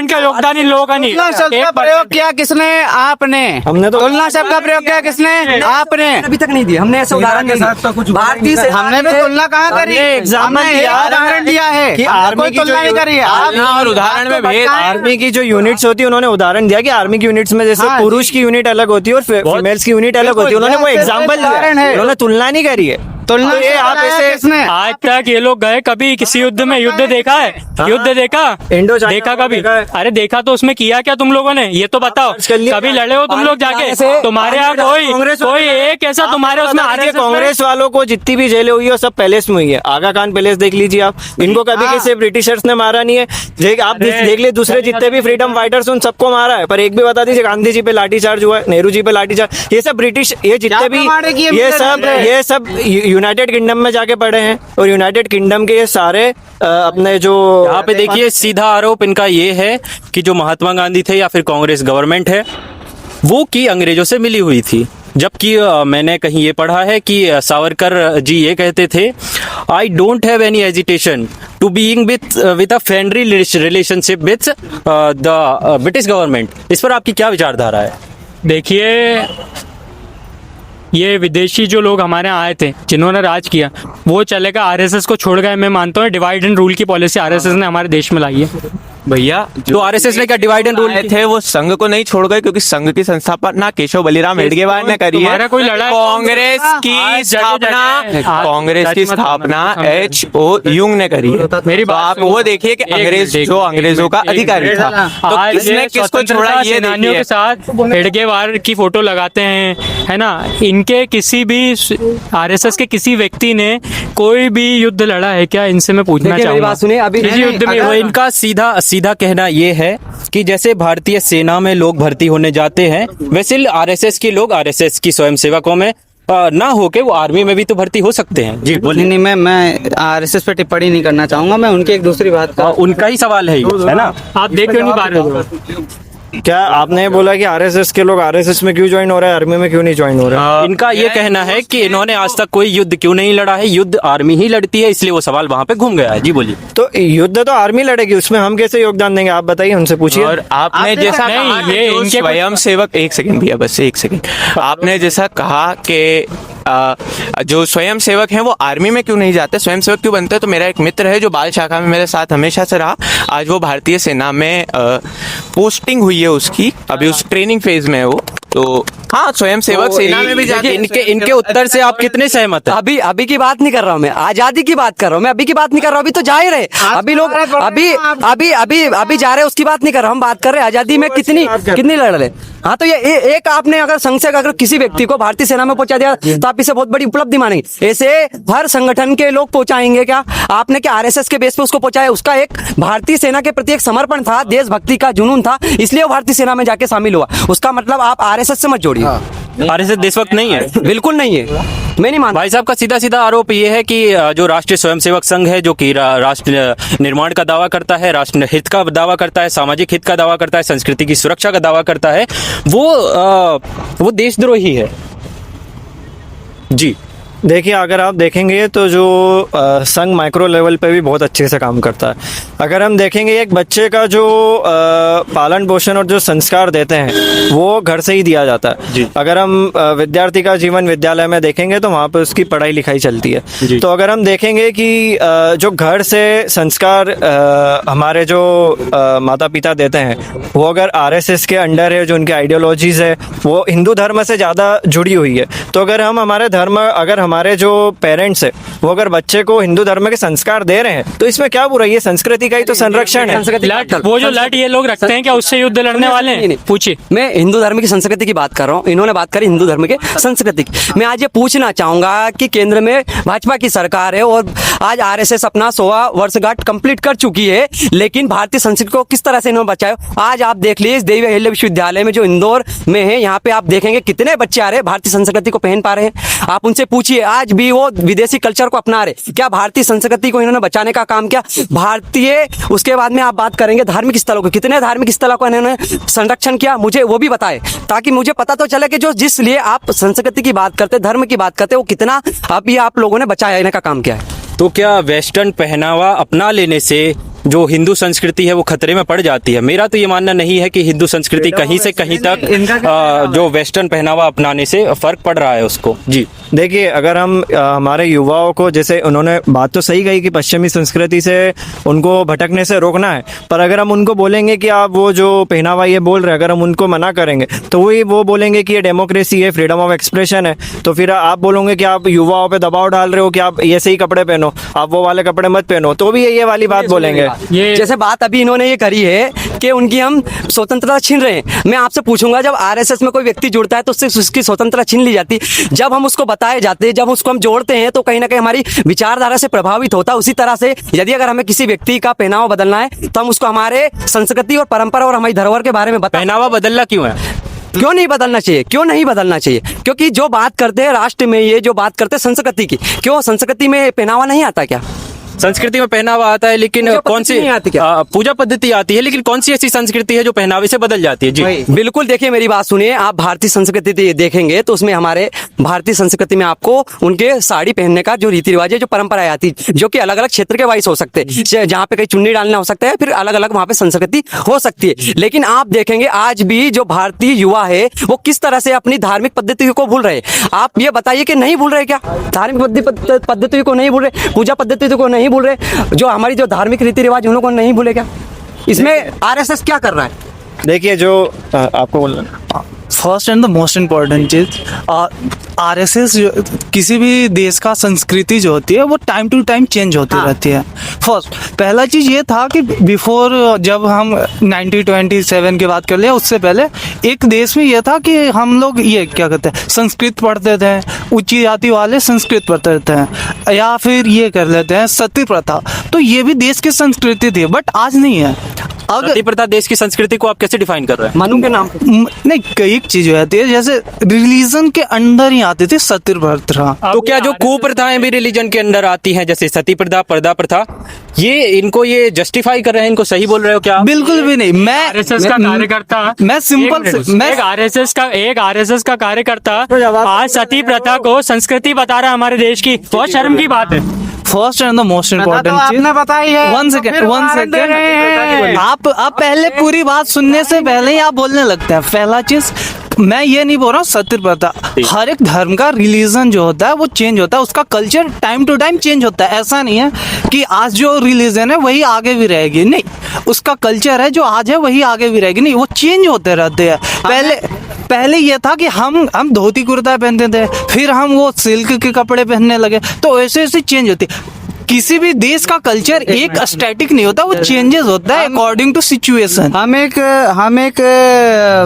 का योगदान इन लोगों का नहीं। तुलना शब्द का प्रयोग किया किसने? आपने। हमने तो तुलना शब्द का प्रयोग किया किसने? आपने। अभी तक नहीं दिया हमने, ऐसे उदाहरण नहीं दिए। भारतीय सेना हमने भी तुलना कहाँ करी? एग्जाम्पल हमने दिया एक उदाहरण दिया है कि आर्मी आर्मी की तुलना नहीं करी है। और उदाहरण में भेद, आर्मी की जो यूनिट्स होती है उन्होंने उदाहरण दिया कि आर्मी की यूनिट्स में जैसे हाँ, पुरुष की यूनिट अलग होती है और फीमेल्स की यूनिट अलग होती है, उन्होंने वो एग्जाम्पल दिया, उन्होंने तुलना नहीं करी है। तुलना तो ये आप ऐसे किसने? आज तक ये लोग गए कभी किसी युद्ध में? युद्ध देखा है? युद्ध देखा? इंडो चाइना देखा वॉर कभी? देखा है। अरे देखा तो उसमें किया क्या तुम लोगों ने, ये तो बताओ। कर लिया। कभी लड़े हो तुम लोग जाके? तुम्हारे यहाँ कोई एक ऐसा तुम्हारे उसमें कांग्रेस वालों को जितनी भी जेलें हुई है सब पैलेस में हुई है। आगा खान पैलेस देख लीजिए आप, इनको कभी किसी ब्रिटिशर्स ने मारा नहीं है। आप देख लीजिए दूसरे जितने भी फ्रीडम फाइटर्स उन सबको मारा है, पर एक भी बता दीजिए गांधी जी पे लाठीचार्ज हुआ है, नेहरू जी पे लाठीचार्ज, ये सब ब्रिटिश, ये जितने भी ये सब यूनाइटेड किंगडम में जाके पड़े हैं और यूनाइटेड किंगडम के ये सारे अपने जो यहाँ पे देखिए सीधा आरोप इनका ये है कि जो महात्मा गांधी थे या फिर कांग्रेस गवर्नमेंट है वो की अंग्रेजों से मिली हुई थी, जबकि मैंने कहीं ये पढ़ा है कि सावरकर जी ये कहते थे, I don't have any hesitation to being with a friendly relationship with the British government. इस पर आपकी क्या विचारधारा है? देखिए, ये विदेशी जो लोग हमारे यहाँ आए थे जिन्होंने राज किया वो चलेगा, आरएसएस को छोड़ गए। मैं मानता हूँ डिवाइड एंड रूल की पॉलिसी आरएसएस ने हमारे देश में लाई है। भैया तो आरएसएस ने क्या डिवाइड एंड रूल आए थे वो संघ को नहीं छोड़ गए, क्योंकि संघ की संस्थापना केशव बलिराम हेडगेवार ने करी है। तुम्हारा कोई लड़ा है? कांग्रेस की स्थापना H.O. यूंग ने करी है। मेरी तो बात आप सुनो। वो देखिए कि जो अंग्रेजों का अधिकारी था, तो आज किसने ये किसको स्वतंत्रता छोड़ा ये सेनानियों देखिए। के साथ हेडगेवार की फोटो लगाते हैं, है ना। इनके किसी भी आरएसएस के किसी व्यक्ति ने कोई भी युद्ध लड़ा है क्या? इनसे मैं पूछना देखिए, मेरी चाहूंगा। बात सुनिए, अभी किसी युद्ध में वो इनका सीधा सीधा कहना ये है कि जैसे भारतीय सेना में लोग भर्ती होने जाते हैं वैसे आरएसएस के लोग आरएसएस की स्वयंसेवकों में ना होके वो आर्मी में भी तो भर्ती हो सकते हैं। जी बोलिए। नहीं, मैं आरएसएस पे टिप्पणी नहीं करना चाहूंगा, मैं उनकी एक दूसरी बात का उनका ही सवाल है ये, है ना। आप देख क्यों नहीं पा रहे हो? क्या आपने बोला कि आरएसएस के लोग आरएसएस में क्यों ज्वाइन हो रहे हैं, आर्मी में क्यों नहीं ज्वाइन हो रहे हैं? इनका ये कहना है कि इन्होंने आज तक कोई युद्ध क्यों नहीं लड़ा है, युद्ध आर्मी ही लड़ती है, इसलिए वो सवाल वहां पे घूम गया है। जी बोलिए। तो युद्ध तो आर्मी लड़ेगी, उसमें हम कैसे योगदान देंगे? आप बताइए, उनसे पूछिए। और आपने जैसा नहीं, कहा ये कि जो इनके स्वयं सेवक, एक सेकंड भैया, बस एक सेकंड। आपने जैसा कहा कि जो स्वयं सेवक हैं वो आर्मी में क्यों नहीं जाते, स्वयं सेवक क्यों बनते हैं, तो मेरा एक मित्र है जो बाल शाखा में मेरे साथ हमेशा से रहा, आज वो भारतीय सेना में पोस्टिंग हुई है उसकी, अभी उस ट्रेनिंग फेज में है वो। तो हाँ, स्वयं सेवक सेना में भी जाके इनके उत्तर से आप कितने सहमत हैं? अभी की बात नहीं कर रहा हूँ मैं, आजादी की बात कर रहा हूँ मैं, अभी की बात नहीं कर रहा हूँ। अभी तो जाहिर है, अभी लोग अभी जा रहे हैं, उसकी बात नहीं कर रहा, हम बात कर रहे हैं आजादी में कितनी लड़ रहे। हाँ, तो ये एक आपने अगर संघ से अगर किसी व्यक्ति को भारतीय सेना में पहुंचा दिया तो आप इसे बहुत बड़ी उपलब्धि मानेंगे। ऐसे हर संगठन के लोग पहुंचाएंगे क्या? आपने क्या आरएसएस के बेस पे उसको पहुंचाया? उसका एक भारतीय सेना के प्रति एक समर्पण था, देशभक्ति का जुनून था, इसलिए वो भारतीय सेना में जाके शामिल हुआ। उसका मतलब आप आरएसएस से मत जोड़िए। आरएसएस देशभक्त नहीं है, बिल्कुल नहीं है, मैं नहीं मानता। भाई साहब का सीधा सीधा आरोप ये है कि जो राष्ट्रीय स्वयंसेवक संघ है, जो कि राष्ट्र निर्माण का दावा करता है, राष्ट्र हित का दावा करता है, सामाजिक हित का दावा करता है, संस्कृति की सुरक्षा का दावा करता है, वो देशद्रोही है। जी देखिए, अगर आप देखेंगे तो जो संघ माइक्रो लेवल पे भी बहुत अच्छे से काम करता है। अगर हम देखेंगे एक बच्चे का जो पालन पोषण और जो संस्कार देते हैं वो घर से ही दिया जाता है। अगर हम विद्यार्थी का जीवन विद्यालय में देखेंगे तो वहाँ पे उसकी पढ़ाई लिखाई चलती है। तो अगर हम देखेंगे कि जो घर से संस्कार हमारे जो माता पिता देते हैं वो अगर आरएसएस के अंडर है, जो उनकी आइडियोलॉजीज है वो हिंदू धर्म से ज़्यादा जुड़ी हुई है, तो अगर हम हमारे धर्म, अगर हमारे जो पेरेंट्स है वो अगर बच्चे को हिंदू धर्म के संस्कार दे रहे हैं तो इसमें क्या बुराई है? संस्कृति का ही तो संरक्षण है। वो जो लट ये लोग रखते हैं क्या उससे युद्ध लड़ने वाले हैं? पूछिए। मैं हिंदू धर्म की संस्कृति की बात कर रहा हूँ, इन्होंने बात करी हिंदू धर्म के संस्कृति की। मैं आज ये पूछना चाहूंगा कि केंद्र में भाजपा की सरकार है और आज आरएसएस अपना 100वां वर्षगांठ कंप्लीट कर चुकी है, लेकिन भारतीय संस्कृति को किस तरह से इन्होंने बचाया? आज आप देख लीजिए देवी अहिल्या विश्वविद्यालय में जो इंदौर में है, यहाँ पे आप देखेंगे कितने बच्चे आ रहे हैं भारतीय संस्कृति को पहन पा रहे हैं। आप उनसे पूछिए, आज भी वो विदेशी कल्चर को अपना रहे। क्या भारतीय संस्कृति को इन्होंने बचाने का काम किया? भारतीय, उसके बाद में आप बात करेंगे धार्मिक स्थलों को, कितने धार्मिक स्थलों को इन्होंने संरक्षण किया, मुझे वो भी बताए, ताकि मुझे पता तो चले कि जो जिस लिए आप संस्कृति की बात करते, धर्म की बात करते, वो कितना अभी आप लोगों ने बचाने का काम किया है। तो क्या वेस्टर्न पहनावा अपना लेने से जो हिंदू संस्कृति है वो खतरे में पड़ जाती है? मेरा तो ये मानना नहीं है कि हिंदू संस्कृति कहीं से कहीं तक जो वेस्टर्न पहनावा अपनाने से फर्क पड़ रहा है उसको। जी देखिए, अगर हम हमारे युवाओं को, जैसे उन्होंने बात तो सही कही कि पश्चिमी संस्कृति से उनको भटकने से रोकना है, पर अगर हम उनको बोलेंगे कि आप वो जो पहनावा ये बोल रहे हैं, अगर हम उनको मना करेंगे तो वो बोलेंगे कि ये डेमोक्रेसी है, फ्रीडम ऑफ एक्सप्रेशन है। तो फिर आप बोलोगे कि आप युवाओं पे दबाव डाल रहे हो कि आप ऐसे ही कपड़े पहनो, आप वो वाले कपड़े मत पहनो, तो भी ये वाली बात बोलेंगे। जैसे बात अभी इन्होंने ये करी है कि उनकी हम स्वतंत्रता छीन रहे हैं। मैं आपसे पूछूंगा, जब आरएसएस में कोई व्यक्ति जुड़ता है तो उससे उसकी स्वतंत्रता छीन ली जाती। जब हम उसको बताए जाते हैं, जब उसको हम जोड़ते हैं तो कहीं ना कहीं हमारी विचारधारा से प्रभावित होता है। उसी तरह से यदि अगर हमें किसी व्यक्ति का पहनावा बदलना है तो हम उसको हमारे संस्कृति और परंपरा और हमारी धरोहर के बारे में बताएं। पहनावा बदलना क्यों है? क्यों नहीं बदलना चाहिए? क्यों नहीं बदलना चाहिए? क्योंकि जो बात करते हैं राष्ट्र में, ये जो बात करते हैं संस्कृति की, क्यों संस्कृति में पहनावा नहीं आता क्या? संस्कृति में पहनावा आता है, लेकिन कौन सी पूजा पद्धति आती है, लेकिन कौन सी ऐसी संस्कृति है जो पहनावे से बदल जाती है? जी बिल्कुल, देखिए मेरी बात सुनिए, आप भारतीय संस्कृति देखेंगे तो उसमें हमारे भारतीय संस्कृति में आपको उनके साड़ी पहनने का जो रीति रिवाज है, जो परंपराएं आती है, जो कि अलग अलग क्षेत्र के वाइज हो सकते हैं। जहाँ पे कहीं चुन्नी डालना हो सकता है, फिर अलग अलग वहाँ पे संस्कृति हो सकती है। लेकिन आप देखेंगे आज भी जो भारतीय युवा है वो किस तरह से अपनी धार्मिक पद्धति को भूल रहे हैं। आप ये बताइए कि नहीं भूल रहे क्या? धार्मिक पद्धति को नहीं भूल रहे, पूजा पद्धति को नहीं भूल रहे, जो हमारी जो धार्मिक रीति रिवाज उनको नहीं भूले क्या? इसमें आरएसएस क्या कर रहा है? देखिए, जो आपको बोलना, first and the most important चीज, आरएसएस किसी भी देश का संस्कृति जो होती है वो टाइम टू टाइम चेंज होती रहती है। फर्स्ट पहला चीज़ ये था कि बिफोर, जब हम 1927 की बात कर लिया, उससे पहले एक देश में ये था कि हम लोग ये क्या कहते हैं, संस्कृत पढ़ते थे, उच्च जाति वाले संस्कृत पढ़ते थे, या फिर ये कर लेते हैं सती प्रथा। तो ये भी देश की संस्कृति थी, बट आज नहीं है। सती प्रथा देश की संस्कृति को आप कैसे डिफाइन कर रहे हैं? मनु के नाम पे? नहीं, कई चीजें आती है, जैसे रिलीजन के अंदर ही आती थी सती प्रथा। तो क्या जो कुप्रथाएं भी रिलीजन के अंदर आती हैं, जैसे सती प्रथा, पर्दा प्रथा, ये इनको ये जस्टिफाई कर रहे हैं, इनको सही बोल रहे हो क्या? बिल्कुल भी नहीं। मैं आरएसएस का कार्यकर्ता, मैं सिंपल से, मैं एक आरएसएस का कार्यकर्ता आज सती प्रथा को संस्कृति बता रहा है हमारे देश की। बहुत शर्म की बात है। First and the most important चीज, आपने बताई है। वन सेकेंड, आप पहले पूरी बात सुनने से पहले ही आप बोलने लगते हैं। पहला चीज, मैं ये नहीं बोल रहा हूँ सत्य प्रथा, हर एक धर्म का रिलीजन जो होता है वो चेंज होता है, उसका culture time to time change होता है। ऐसा नहीं है कि आज जो रिलीजन है वही आगे भी रहेगी, नहीं, उसका कल्चर है जो आज है वही आगे भी रहेगी, नहीं, वो चेंज होते रहते हैं। पहले ये था कि हम धोती कुर्ता पहनते थे, फिर हम वो सिल्क के कपड़े पहनने लगे, तो ऐसे ऐसे चेंज होती। किसी भी देश का कल्चर एक स्टैटिक नहीं होता, वो चेंजेस होता है अकॉर्डिंग टू सिचुएशन। हम एक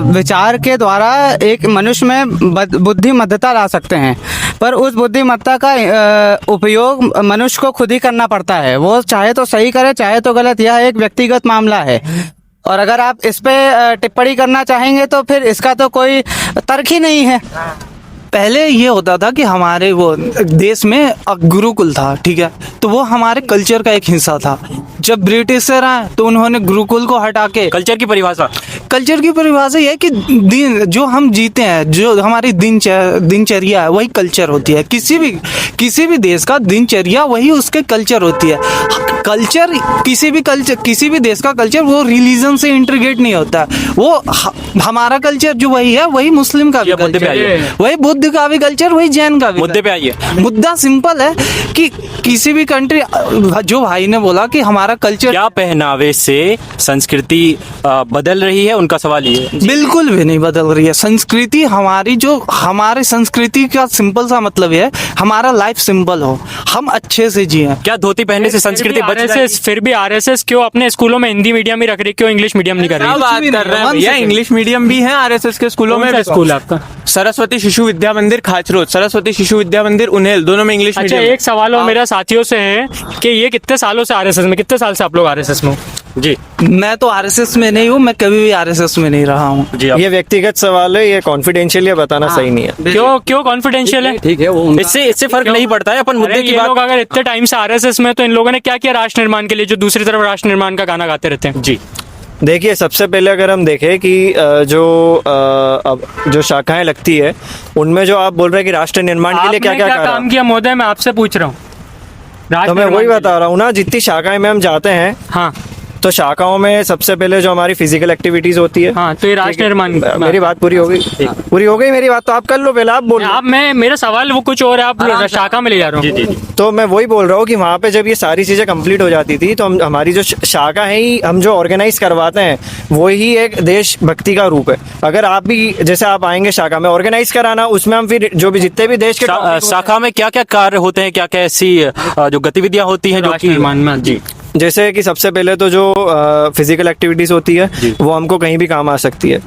विचार के द्वारा एक मनुष्य में बुद्धिमत्ता ला सकते हैं, पर उस बुद्धिमत्ता का उपयोग मनुष्य को खुद ही करना पड़ता है। वो चाहे तो सही करे, चाहे तो गलत, यह एक व्यक्तिगत मामला है। और अगर आप इस पे टिप्पणी करना चाहेंगे तो फिर इसका तो कोई तर्क ही नहीं है। पहले ये होता था कि हमारे वो देश में गुरुकुल था, ठीक है, तो वो हमारे कल्चर का एक हिस्सा था। जब ब्रिटिशर आए तो उन्होंने गुरुकुल को हटा के कल्चर की परिभाषा कल्चर की परिभाषा ये है कि दिन जो हम जीते हैं, जो हमारी दिनचर्या है, वही कल्चर होती है। किसी भी देश का दिनचर्या वही उसके कल्चर होती है। कल्चर किसी भी देश का कल्चर वो रिलीजन से इंटीग्रेट नहीं होता। वो हमारा कल्चर जो वही है, वही मुस्लिम का भी मुद्दे पे कल्चर आइए। है, वही बुद्ध का भी कल्चर, वही जैन का भी मुद्दे पे कल्चर। आइए। मुद्दा सिंपल है कि किसी भी कंट्री, जो भाई ने बोला कि हमारा कल्चर क्या पहनावे से संस्कृति बदल रही है, उनका सवाल ये है। बिल्कुल भी नहीं बदल रही है। संस्कृति हमारी, जो हमारे संस्कृति का सिंपल सा मतलब ये है, हमारा लाइफ सिंपल हो, हम अच्छे से जिए। क्या धोती पहनने से संस्कृति बच जाएगी? फिर भी आरएसएस क्यों अपने स्कूलों में हिंदी मीडियम ही रख रही, क्यों इंग्लिश मीडियम नहीं कर क्या रही? बात कर रहे हैं One भैया, second. इंग्लिश मीडियम भी है आरएसएस के स्कूलों में कौन सा भी। स्कूल है आपका? सरस्वती शिशु विद्या मंदिर खाचरोद, सरस्वती शिशु विद्या मंदिर उन्हेल, दोनों में इंग्लिश अच्छा, मीडियम। एक सवाल और मेरा साथियों से है कि ये कितने सालों से आरएसएस में, कितने साल से आप लोग आरएसएस में हो? जी मैं तो आरएसएस में नहीं हूँ, मैं कभी भी आरएसएस में नहीं रहा हूँ। जी ये व्यक्तिगत सवाल है, ये कॉन्फिडेंशियल ये बताना सही नहीं है। क्यों कॉन्फिडेंशियल है? ठीक है, वो उनका- इससे फर्क नहीं पड़ता है। अपन मुद्दे अरे की ये बात लोग अगर इतने टाइम से आरएसएस में, तो इन लोगों ने क्या किया राष्ट्र निर्माण के लिए, जो दूसरी तरफ राष्ट्र निर्माण का गाना गाते रहते हैं? जी देखिए, सबसे पहले अगर हम देखें कि अब जो शाखाएं लगती है, उनमें जो आप बोल रहे हैं कि राष्ट्र निर्माण के लिए आपने क्या क्या क्या काम किया महोदय, मैं आपसे पूछ रहा हूँ। तो राष्ट्र मैं वही निर्माण के बता रहा हूँ ना, जितनी शाखाएं में हम जाते हैं, लिए। हाँ तो शाखाओं में सबसे पहले जो हमारी फिजिकल एक्टिविटीज होती है। हाँ, तो ये राष्ट्र निर्माण। मेरी बात पूरी हो गई, पूरी हो गई मेरी बात, तो आप कर लो, पहले आप बोल लो। आप, मैं, मेरा सवाल वो कुछ और है, आप शाखा में ले जा रहा हूँ। जी जी। तो मैं वही बोल रहा हूँ कि वहाँ पे जब ये सारी चीज़ें कंप्लीट हो जाती थी, तो हमारी जो शाखा है ही, हम जो ऑर्गेनाइज करवाते हैं, वो ही एक देशभक्ति का रूप है। अगर आप भी, जैसे आप आएंगे शाखा में ऑर्गेनाइज कराना, उसमें हम फिर जो भी जितने भी देश के topic होते हैं, शाखा में क्या क्या कार्य होते हैं, क्या क्या ऐसी जो गतिविधियां होती हैं जो राष्ट्र कि निर्माण में। जी जैसे कि सबसे पहले तो जो फिजिकल एक्टिविटीज होती है, वो हमको कहीं भी काम आ सकती है,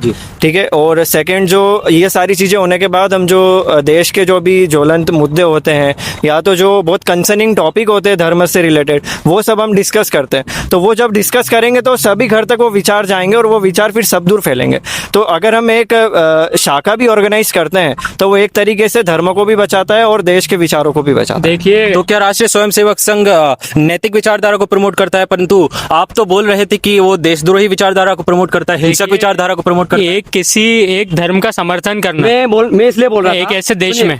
ठीक है। और सेकंड, जो ये सारी चीज़ें होने के बाद हम जो देश के जो भी ज्वलंत मुद्दे होते हैं, या तो जो बहुत कंसर्निंग टॉपिक होते हैं धर्म से रिलेटेड, वो सब हम डिस्कस करते हैं। तो वो जब डिस्कस करेंगे तो सभी घर तक वो विचार जाएंगे, और वो विचार फिर सब दूर फैलेंगे। तो अगर हम एक शाखा भी ऑर्गेनाइज करते हैं, तो वो एक तरीके से धर्म को भी बचाता है और देश के विचारों को भी बचाता है। देखिए, तो क्या राष्ट्रीय स्वयंसेवक संघ नैतिक विचारधारा को प्रमोट करता है? परंतु आप तो बोल रहे थे कि वो देशद्रोही विचारधारा को प्रमोट करता है, हिंसक विचारधारा को प्रमोट करता है। एक धर्म का समर्थन करना, मैं इसलिए बोल रहा एक था, ऐसे देश में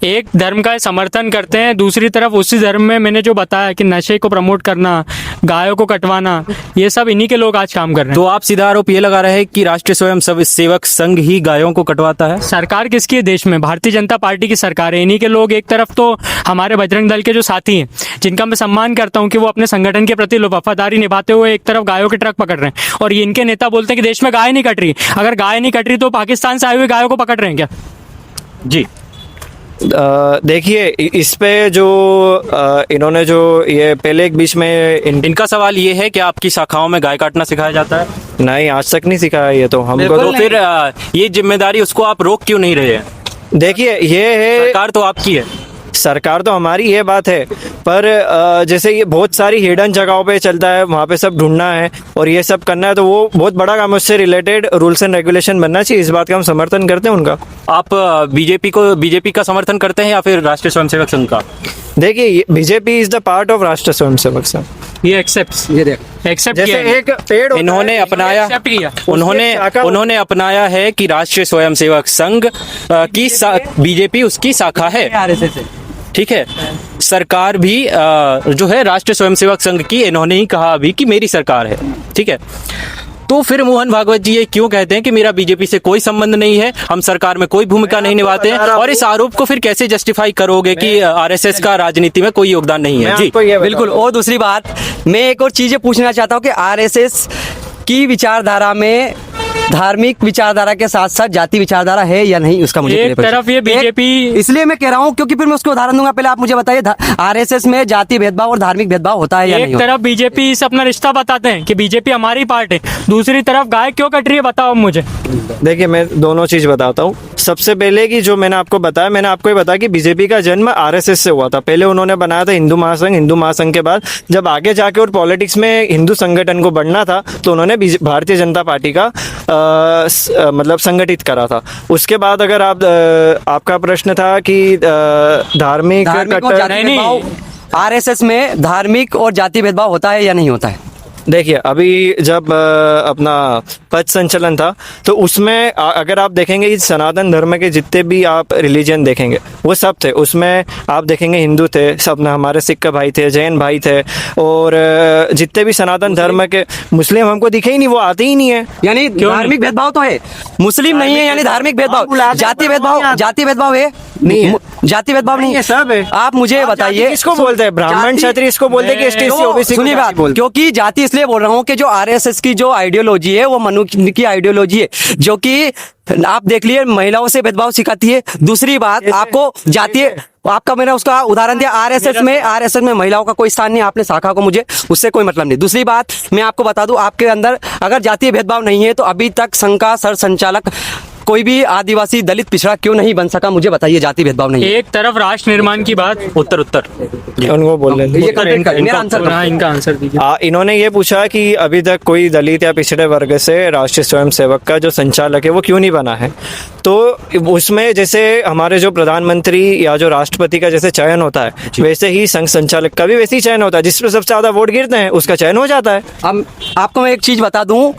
एक धर्म का समर्थन करते हैं, दूसरी तरफ उसी धर्म में मैंने जो बताया कि नशे को प्रमोट करना, गायों को कटवाना, ये सब इन्हीं के लोग आज काम कर रहे हैं। तो आप सीधा आरोप ये लगा रहे हैं कि राष्ट्रीय स्वयंसेवक संघ ही गायों को कटवाता है? सरकार किसकी है देश में? भारतीय जनता पार्टी की सरकार है। इन्हीं के लोग, एक तरफ तो हमारे बजरंग दल के जो साथी हैं, जिनका मैं सम्मान करता हूं कि वो अपने संगठन के प्रति वफादारी निभाते हुए एक तरफ गायों के ट्रक पकड़ रहे हैं, और ये इनके नेता बोलते हैं कि देश में गाय नहीं कट रही। अगर गाय नहीं कट रही तो पाकिस्तान से आए हुए गायों को पकड़ रहे हैं क्या? जी देखिए, इस पे जो इन्होंने जो ये पहले एक बीच में इनका सवाल ये है कि आपकी शाखाओं में गाय काटना सिखाया जाता है? नहीं, आज तक नहीं सिखाया ये तो हमको। तो फिर ये जिम्मेदारी उसको आप रोक क्यों नहीं रहे हैं? देखिए, ये है, सरकार तो आपकी है। सरकार तो हमारी, ये बात है, पर जैसे ये बहुत सारी हिडन जगहों पे चलता है, वहाँ पे सब ढूंढना है और ये सब करना है, तो वो बहुत बड़ा काम है। उससे रिलेटेड रूल्स एंड रेगुलेशन बनना चाहिए, इस बात का हम समर्थन करते हैं उनका। आप बीजेपी का समर्थन करते हैं या फिर राष्ट्रीय स्वयंसेवक संघ का? देखिए, BJP is the part of राष्ट्रीय स्वयंसेवक संघ। ये एक्सेप्ट ये देख, एक्सेप्ट जैसे किया है। एक पेड़ होता इन्होंने है, अपनाया एक्सेप्ट किया। उन्होंने अपनाया है कि राष्ट्रीय स्वयंसेवक संघ की बीजेपी उसकी शाखा है, ठीक है। सरकार भी जो है राष्ट्रीय स्वयंसेवक संघ की, इन्होंने ही कहा अभी कि मेरी सरकार है, ठीक है। तो फिर मोहन भागवत जी ये क्यों कहते हैं कि मेरा बीजेपी से कोई संबंध नहीं है, हम सरकार में कोई भूमिका नहीं निभाते हैं, और इस आरोप को फिर कैसे जस्टिफाई करोगे कि आरएसएस का राजनीति में कोई योगदान नहीं है? जी बिल्कुल। और दूसरी बात, मैं एक और चीजें पूछना चाहता हूँ कि आरएसएस की विचारधारा में धार्मिक विचारधारा के साथ साथ जाति विचारधारा है या नहीं, उसका मुझे एक तरफ ये बीजेपी, इसलिए मैं कह रहा हूँ क्योंकि फिर मैं उसको उदाहरण दूंगा। पहले आप मुझे बताइए, आरएसएस में जाति भेदभाव और धार्मिक भेदभाव होता है या नहीं एक होता? तरफ बीजेपी से अपना रिश्ता बताते हैं कि बीजेपी हमारी पार्ट है, दूसरी तरफ गाय क्यों कट रही है, बताओ मुझे। देखिए, मैं दोनों चीज बताता हूँ। सबसे पहले कि जो मैंने आपको बताया, मैंने आपको ये बताया कि बीजेपी का जन्म आरएसएस से हुआ था। पहले उन्होंने बनाया था हिंदू महासंघ, हिंदू महासंघ के बाद जब आगे जाके और पॉलिटिक्स में हिंदू संगठन को बढ़ना था, तो उन्होंने भारतीय जनता पार्टी का मतलब संगठित करा था। उसके बाद अगर आप आपका प्रश्न था कि धार्मिक धार्मिक और कट्टर- जाति भेदभाव आरएसएस में धार्मिक और जाति भेदभाव होता है या नहीं होता है? देखिए, अभी जब अपना पथ संचलन था तो उसमें अगर आप देखेंगे कि सनातन धर्म के जितने भी आप रिलीजन देखेंगे वो सब थे। उसमें आप देखेंगे हिंदू थे, सब ना, हमारे सिख भाई थे, जैन भाई थे, और जितने भी सनातन धर्म के मुस्लिम हमको दिखे ही नहीं, वो आते ही नहीं है। यानी धार्मिक भेदभाव तो है, मुस्लिम नहीं है, यानी धार्मिक भेदभाव, जाति भेदभाव, जाति भेदभाव है नहीं है। जाति भेदभाव नहीं है, सब है। आप मुझे बताइए किसको बोलते हैं? ब्राह्मण क्षत्रिय इसको बोलते हैं कि एसटी एससी ओबीसी? सुनिए बात, क्योंकि जाति इसलिए बोल रहा हूँ कि जो आरएसएस की जो आइडियोलॉजी है वो मनुष्य की आइडियोलॉजी है, जो कि आप देख लिए महिलाओं से भेदभाव सिखाती है। दूसरी बात, आपको जातीय, आपका मैंने उसका उदाहरण दिया, आरएसएस में महिलाओं का कोई स्थान नहीं, आपने शाखा को, मुझे उससे कोई मतलब नहीं। दूसरी बात मैं आपको बता दूं, आपके अंदर अगर जातीय भेदभाव नहीं है तो अभी तक संघ का सर संचालक कोई भी आदिवासी दलित पिछड़ा क्यों नहीं बन सका? मुझे बताइए, जाति भेदभाव नहीं है। एक तरफ राष्ट्र निर्माण की बात, उत्तर उत्तर उनको बोल रहे ये कंप्लीट करिए, मेरा आंसर हाँ, इनका आंसर दीजिए। इन्होंने ये पूछा कि अभी तक कोई दलित या पिछड़े वर्ग से राष्ट्रीय स्वयंसेवक का जो संचालक है वो क्यों नहीं बना है। तो उसमें जैसे हमारे जो प्रधानमंत्री या जो राष्ट्रपति का जैसे चयन होता है, वैसे ही संघ संचालक का भी वैसे ही चयन होता है। जिस पर सबसे ज्यादा वोट गिरते हैं उसका चयन हो जाता है। अब आपको मैं एक चीज बता दूं,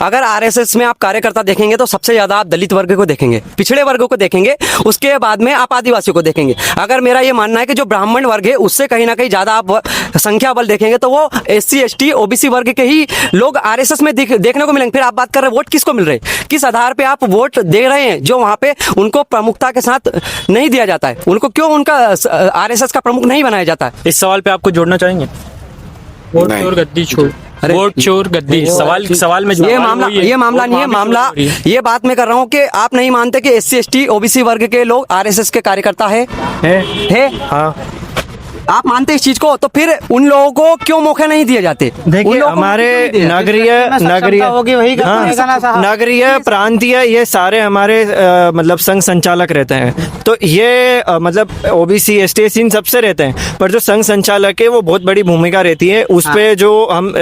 अगर आरएसएस में आप कार्यकर्ता देखेंगे तो सबसे ज्यादा आप दलित वर्ग को देखेंगे, पिछड़े वर्गों को देखेंगे, उसके बाद में आप आदिवासियों को देखेंगे। अगर मेरा ये मानना है कि जो ब्राह्मण वर्ग है उससे कहीं ना कहीं ज्यादा आप संख्या बल देखेंगे तो वो एससी एसटी ओबीसी वर्ग के ही लोग आरएसएस में देखने को मिलेंगे। फिर आप बात कर रहे हैं वोट किसको मिल रहे हैं, किस आधार पे आप वोट दे रहे हैं, जो वहां पे उनको प्रमुखता के साथ नहीं दिया जाता है, उनको क्यों उनका आरएसएस का प्रमुख नहीं बनाया जाता है? इस सवाल पे आपको जोड़ना चाहेंगे? वोट चोर गद्दी छोड़, वोट चोर गद्दी। सवाल में ये मामला नहीं है, मामला ये बात मैं कर रहा हूँ कि आप नहीं मानते कि एससी एसटी ओबीसी वर्ग के लोग आरएसएस के कार्यकर्ता है? हाँ, आप मानते इस चीज को, तो फिर उन लोगों को क्यों मौके नहीं दिए जाते? देखिए, हमारे नगरीय होगी वही करेगा ना साहब। नगरीय प्रांतीय ये सारे हमारे मतलब संघ संचालक रहते हैं। तो ये मतलब ओबीसी एसटी इन सबसे रहते हैं, पर जो संघ संचालक है वो बहुत बड़ी भूमिका रहती है। उस पे जो हम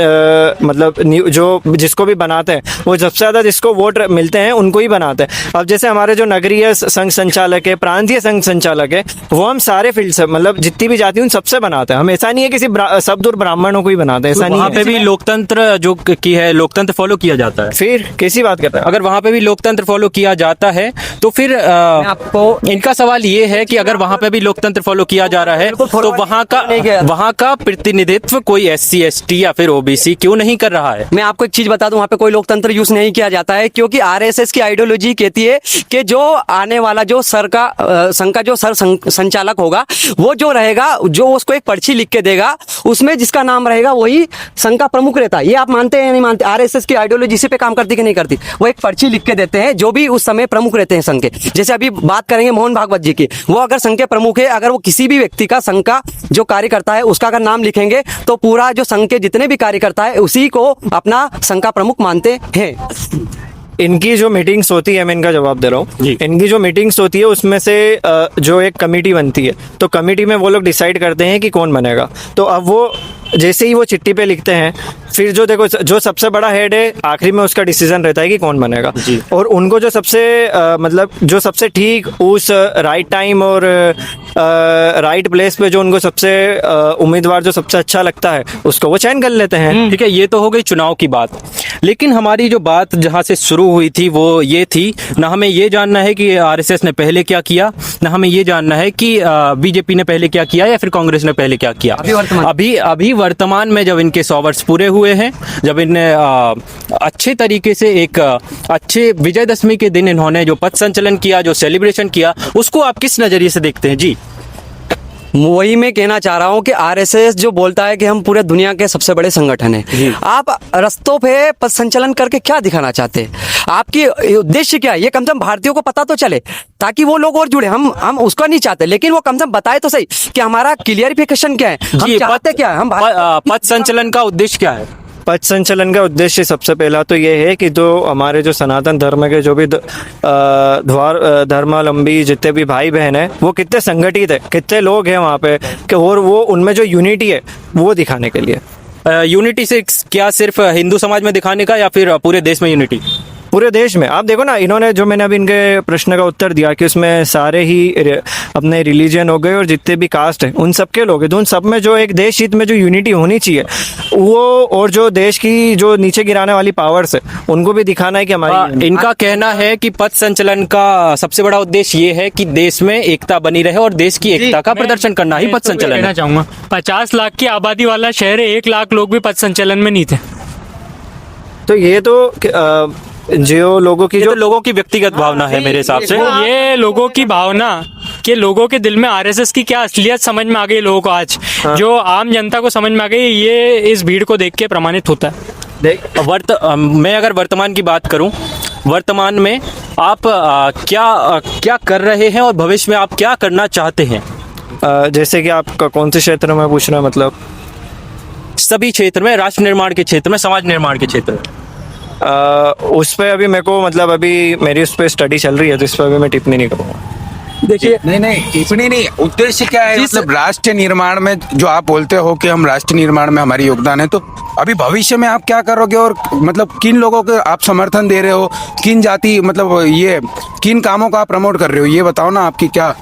मतलब जो जिसको भी बनाते हैं वो सबसे ज्यादा जिसको वोट मिलते हैं उनको ही बनाते हैं। अब जैसे हमारे जो नगरीय संघ संचालक है, प्रांतीय संघ संचालक है, वो हम सारे फील्ड से मतलब जितनी भी जाति सबसे बनाते हैं। हम ऐसा नहीं है किसी सब दूर ब्राह्मणों को ही बनाते हैं, ऐसा नहीं वहाँ है। पे भी लोकतंत्र जो की है, लोकतंत्र फॉलो किया जाता है। फिर कैसी बात करते हैं? अगर वहाँ पे भी लोकतंत्र फॉलो किया जाता है तो फिर आपको इनका सवाल ये है कि अगर वहाँ पे भी लोकतंत्र फॉलो किया जा रहा है तो वहाँ का प्रतिनिधित्व कोई एससी एसटी या फिर ओबीसी क्यों नहीं कर रहा है? मैं आपको एक चीज बता दूं, वहाँ पे कोई लोकतंत्र यूज नहीं किया जाता है, क्योंकि आरएसएस की आइडियोलॉजी कहती है कि जो आने वाला जो संघ का जो सर संचालक होगा वो जो रहेगा, जो उसको एक पर्ची लिख के देगा, उसमें जिसका नाम रहेगा वही संघ का प्रमुख रहता है। ये आप मानते हैं या नहीं मानते? आरएसएस की आइडियोलॉजी इसी पे काम करती कि नहीं करती? वो एक पर्ची लिख के देते हैं जो भी उस समय प्रमुख रहते हैं संघ के। जैसे अभी बात करेंगे मोहन भागवत जी की, वो अगर संघ के प्रमुख है, अगर वो किसी भी व्यक्ति का संघ का जो कार्यकर्ता है उसका अगर नाम लिखेंगे तो पूरा जो संघ के जितने भी कार्यकर्ता है उसी को अपना संघ का प्रमुख मानते हैं। इनकी जो मीटिंग्स होती है, मैं इनका जवाब दे रहा हूँ। इनकी जो मीटिंग्स होती है उसमें से जो एक कमेटी बनती है, तो कमेटी में वो लोग डिसाइड करते हैं कि कौन बनेगा। तो अब वो जैसे ही वो चिट्ठी पे लिखते हैं, फिर जो देखो जो सबसे बड़ा हेड है आखिरी में उसका डिसीजन रहता है कि कौन बनेगा। और उनको जो सबसे मतलब जो सबसे ठीक उस राइट टाइम और राइट प्लेस पे जो उनको सबसे उम्मीदवार जो सबसे अच्छा लगता है उसको वो चयन कर लेते हैं। ठीक है, ये तो हो गई चुनाव की बात। लेकिन हमारी जो बात जहाँ से शुरू हुई थी वो ये थी, ना हमें ये जानना है कि आरएसएस ने पहले क्या किया, ना हमें ये जानना है कि बीजेपी ने पहले क्या किया या फिर कांग्रेस ने पहले क्या किया। अभी वर्तमान में जब इनके 100 वर्ष पूरे हुए हैं, जब इनने अच्छे तरीके से एक अच्छे विजयदशमी के दिन इन्होंने जो पथ संचलन किया, जो सेलिब्रेशन किया, उसको आप किस नजरिए से देखते हैं? जी, वही मैं कहना चाह रहा हूँ कि आरएसएस जो बोलता है कि हम पूरे दुनिया के सबसे बड़े संगठन हैं, आप रस्तों पे पथ संचलन करके क्या दिखाना चाहते हैं? आपकी उद्देश्य क्या है? ये कम से कम भारतीयों को पता तो चले, ताकि वो लोग और जुड़े। हम उसको नहीं चाहते, लेकिन वो कम से कम बताए तो सही कि हमारा क्लियरिफिकेशन क्या है, हम चाहते क्या है। हम पथ संचलन का उद्देश्य क्या है? पथ संचलन का उद्देश्य सबसे पहला तो ये है कि जो हमारे जो सनातन धर्म के जो भी धर्मावलंबी जितने भी भाई बहन हैं वो कितने संगठित है, कितने लोग हैं वहाँ पे, कि और वो उनमें जो यूनिटी है वो दिखाने के लिए। यूनिटी से क्या सिर्फ हिंदू समाज में दिखाने का या फिर पूरे देश में यूनिटी? पूरे देश में आप देखो ना, इन्होंने जो मैंने अभी इनके प्रश्न का उत्तर दिया कि उसमें सारे ही अपने रिलीजन हो गए और जितने भी कास्ट है उन सब के लोग हैं, तो उन सब में जो एक देश हित में जो यूनिटी होनी चाहिए वो, और जो देश की जो नीचे गिराने वाली पावर्स है उनको भी दिखाना है कि हमारी इनका कहना है कि पथ संचलन का सबसे बड़ा उद्देश्य ये है कि देश में एकता बनी रहे और देश की एकता का प्रदर्शन करना ही पथ संचलन कहना है। चाहूंगा 50 लाख की आबादी वाला शहर है, 1 लाख लोग भी पथ संचलन में नहीं थे। तो ये तो जो लोगों की ये जो तो लोगों की व्यक्तिगत भावना है मेरे हिसाब से। ये लोगों की भावना कि लोगों के दिल में आरएसएस की क्या असलियत समझ में आ गई लोगों को आज, जो आम जनता को समझ में आ गई, ये इस भीड़ को देख के प्रमाणित होता है। मैं अगर वर्तमान की बात करूं, वर्तमान में आप क्या कर रहे हैं और भविष्य में आप क्या करना चाहते हैं? जैसे कि आपका कौन से क्षेत्र में पूछ रहे हैं, मतलब सभी क्षेत्र में, राष्ट्र निर्माण के क्षेत्र में, समाज निर्माण के क्षेत्र में। उस पर अभी मेरे को, मतलब अभी मेरी उस पर स्टडी चल रही है, तो इस पर अभी मैं टिप्पणी नहीं करूँगा। देखिए, नहीं टिप्पणी नहीं, उद्देश्य क्या है? मतलब राष्ट्र निर्माण में जो आप बोलते हो कि हम राष्ट्र निर्माण में हमारी योगदान है, तो अभी भविष्य में आप क्या करोगे और मतलब किन लोगों को आप समर्थन दे रहे हो, किन जाति, मतलब ये किन कामों का आप प्रमोट कर रहे हो, ये बताओ ना आपकी क्या।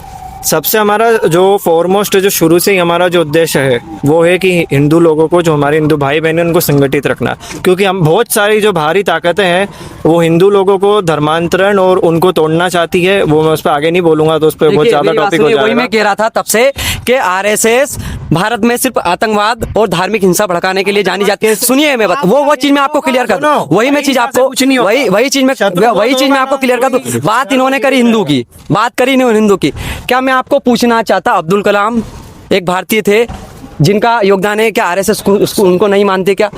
सबसे हमारा जो फॉरमोस्ट, जो शुरू से ही हमारा जो उद्देश्य है वो है कि हिंदू लोगों को, जो हमारे हिंदू भाई बहन हैं, उनको संगठित रखना, क्योंकि हम बहुत सारी जो बाहरी ताकतें हैं वो हिंदू लोगों को धर्मांतरण और उनको तोड़ना चाहती है। वो मैं उस पर आगे नहीं बोलूंगा, तो उस पर बहुत ज्यादा टॉपिक हो जाएगा। वही मैं कह रहा था तब से कि आरएसएस भारत में सिर्फ आतंकवाद और धार्मिक हिंसा भड़काने के लिए जानी जाती है। सुनिए, मैं वो चीज मैं आपको क्लियर कर दूं, वही चीज मैं आपको क्लियर कर दूं। बात इन्होंने करी हिंदू की, बात करी इन्होंने हिंदू की। क्या मैं आपको पूछना चाहता, अब्दुल कलाम एक भारतीय थे जिनका योगदान है, क्या आरएसएस उनको नहीं मानते? क्या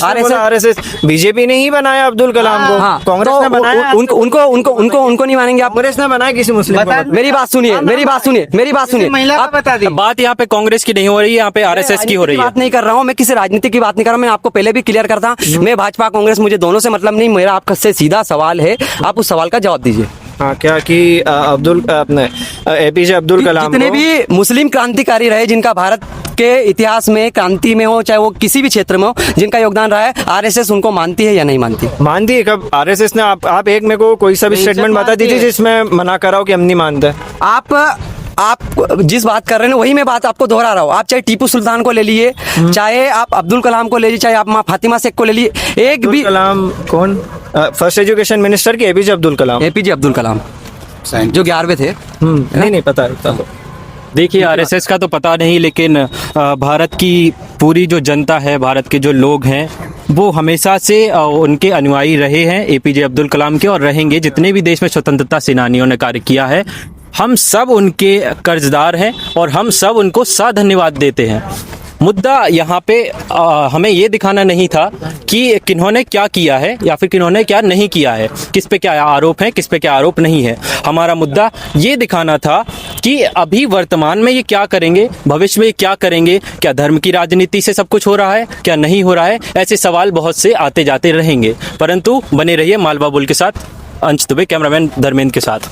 आरएसएस बीजेपी ने ही बनाया अब्दुल कलाम को? हाँ, कांग्रेस ने बनाया? उनको नहीं मानेंगे आप? कांग्रेस ने बनाया किसी मुस्लिम को? मेरी बात सुनिए। महिला को बता दी। बात यहाँ पे कांग्रेस की नहीं हो रही है, यहाँ पे आरएसएस की हो रही है। बात नहीं कर रहा हूँ मैं, किसी राजनीति की बात नहीं कर रहा हूँ। मैं आपको पहले भी क्लियर करता हूँ, मैं भाजपा कांग्रेस, मुझे दोनों से मतलब नहीं। मेरा आपसे सीधा सवाल है, आप उस सवाल का जवाब दीजिए। हाँ, क्या कि एपीजे अब्दुल कलाम जितने भी मुस्लिम क्रांतिकारी रहे, जिनका भारत के इतिहास में क्रांति में हो, चाहे वो किसी भी क्षेत्र में हो, जिनका योगदान रहा है, आरएसएस उनको मानती है या नहीं मानती? मानती है। कब आरएसएस ने आप एक मेरे को कोई सा भी स्टेटमेंट बता दीजिए जिसमें मना कराओ कि हम नहीं मानते। आप जिस बात कर रहे हैं वही मैं बात आपको दोहरा रहा हूँ। आप चाहे टीपू सुल्तान को ले लिए, चाहे आप अब्दुल कलाम को ले लीजिए, चाहे आप माँ फातिमा शेख को ले लिए, एक भी कलाम कौन, फर्स्ट एजुकेशन मिनिस्टर की एपीजे अब्दुल कलाम, जो 11वें थे। नहीं पता है। देखिए, आरएसएस का तो पता नहीं, लेकिन भारत की पूरी जो जनता है, भारत के जो लोग हैं, वो हमेशा से उनके अनुयायी रहे हैं एपीजे अब्दुल कलाम के, और रहेंगे। जितने भी देश में स्वतंत्रता सेनानियों ने कार्य किया है, हम सब उनके कर्जदार हैं और हम सब उनको धन्यवाद देते हैं। मुद्दा यहाँ पे हमें ये दिखाना नहीं था कि किन्होंने क्या किया है या फिर किन्होंने क्या नहीं किया है, किस पे क्या आरोप है, किस पे क्या आरोप नहीं है। हमारा मुद्दा ये दिखाना था कि अभी वर्तमान में ये क्या करेंगे, भविष्य में ये क्या करेंगे, क्या धर्म की राजनीति से सब कुछ हो रहा है, क्या नहीं हो रहा है। ऐसे सवाल बहुत से आते जाते रहेंगे, परंतु बने रहिए मालवा बुल के साथ। अंश दुबे, कैमरामैन धर्मेंद्र के साथ।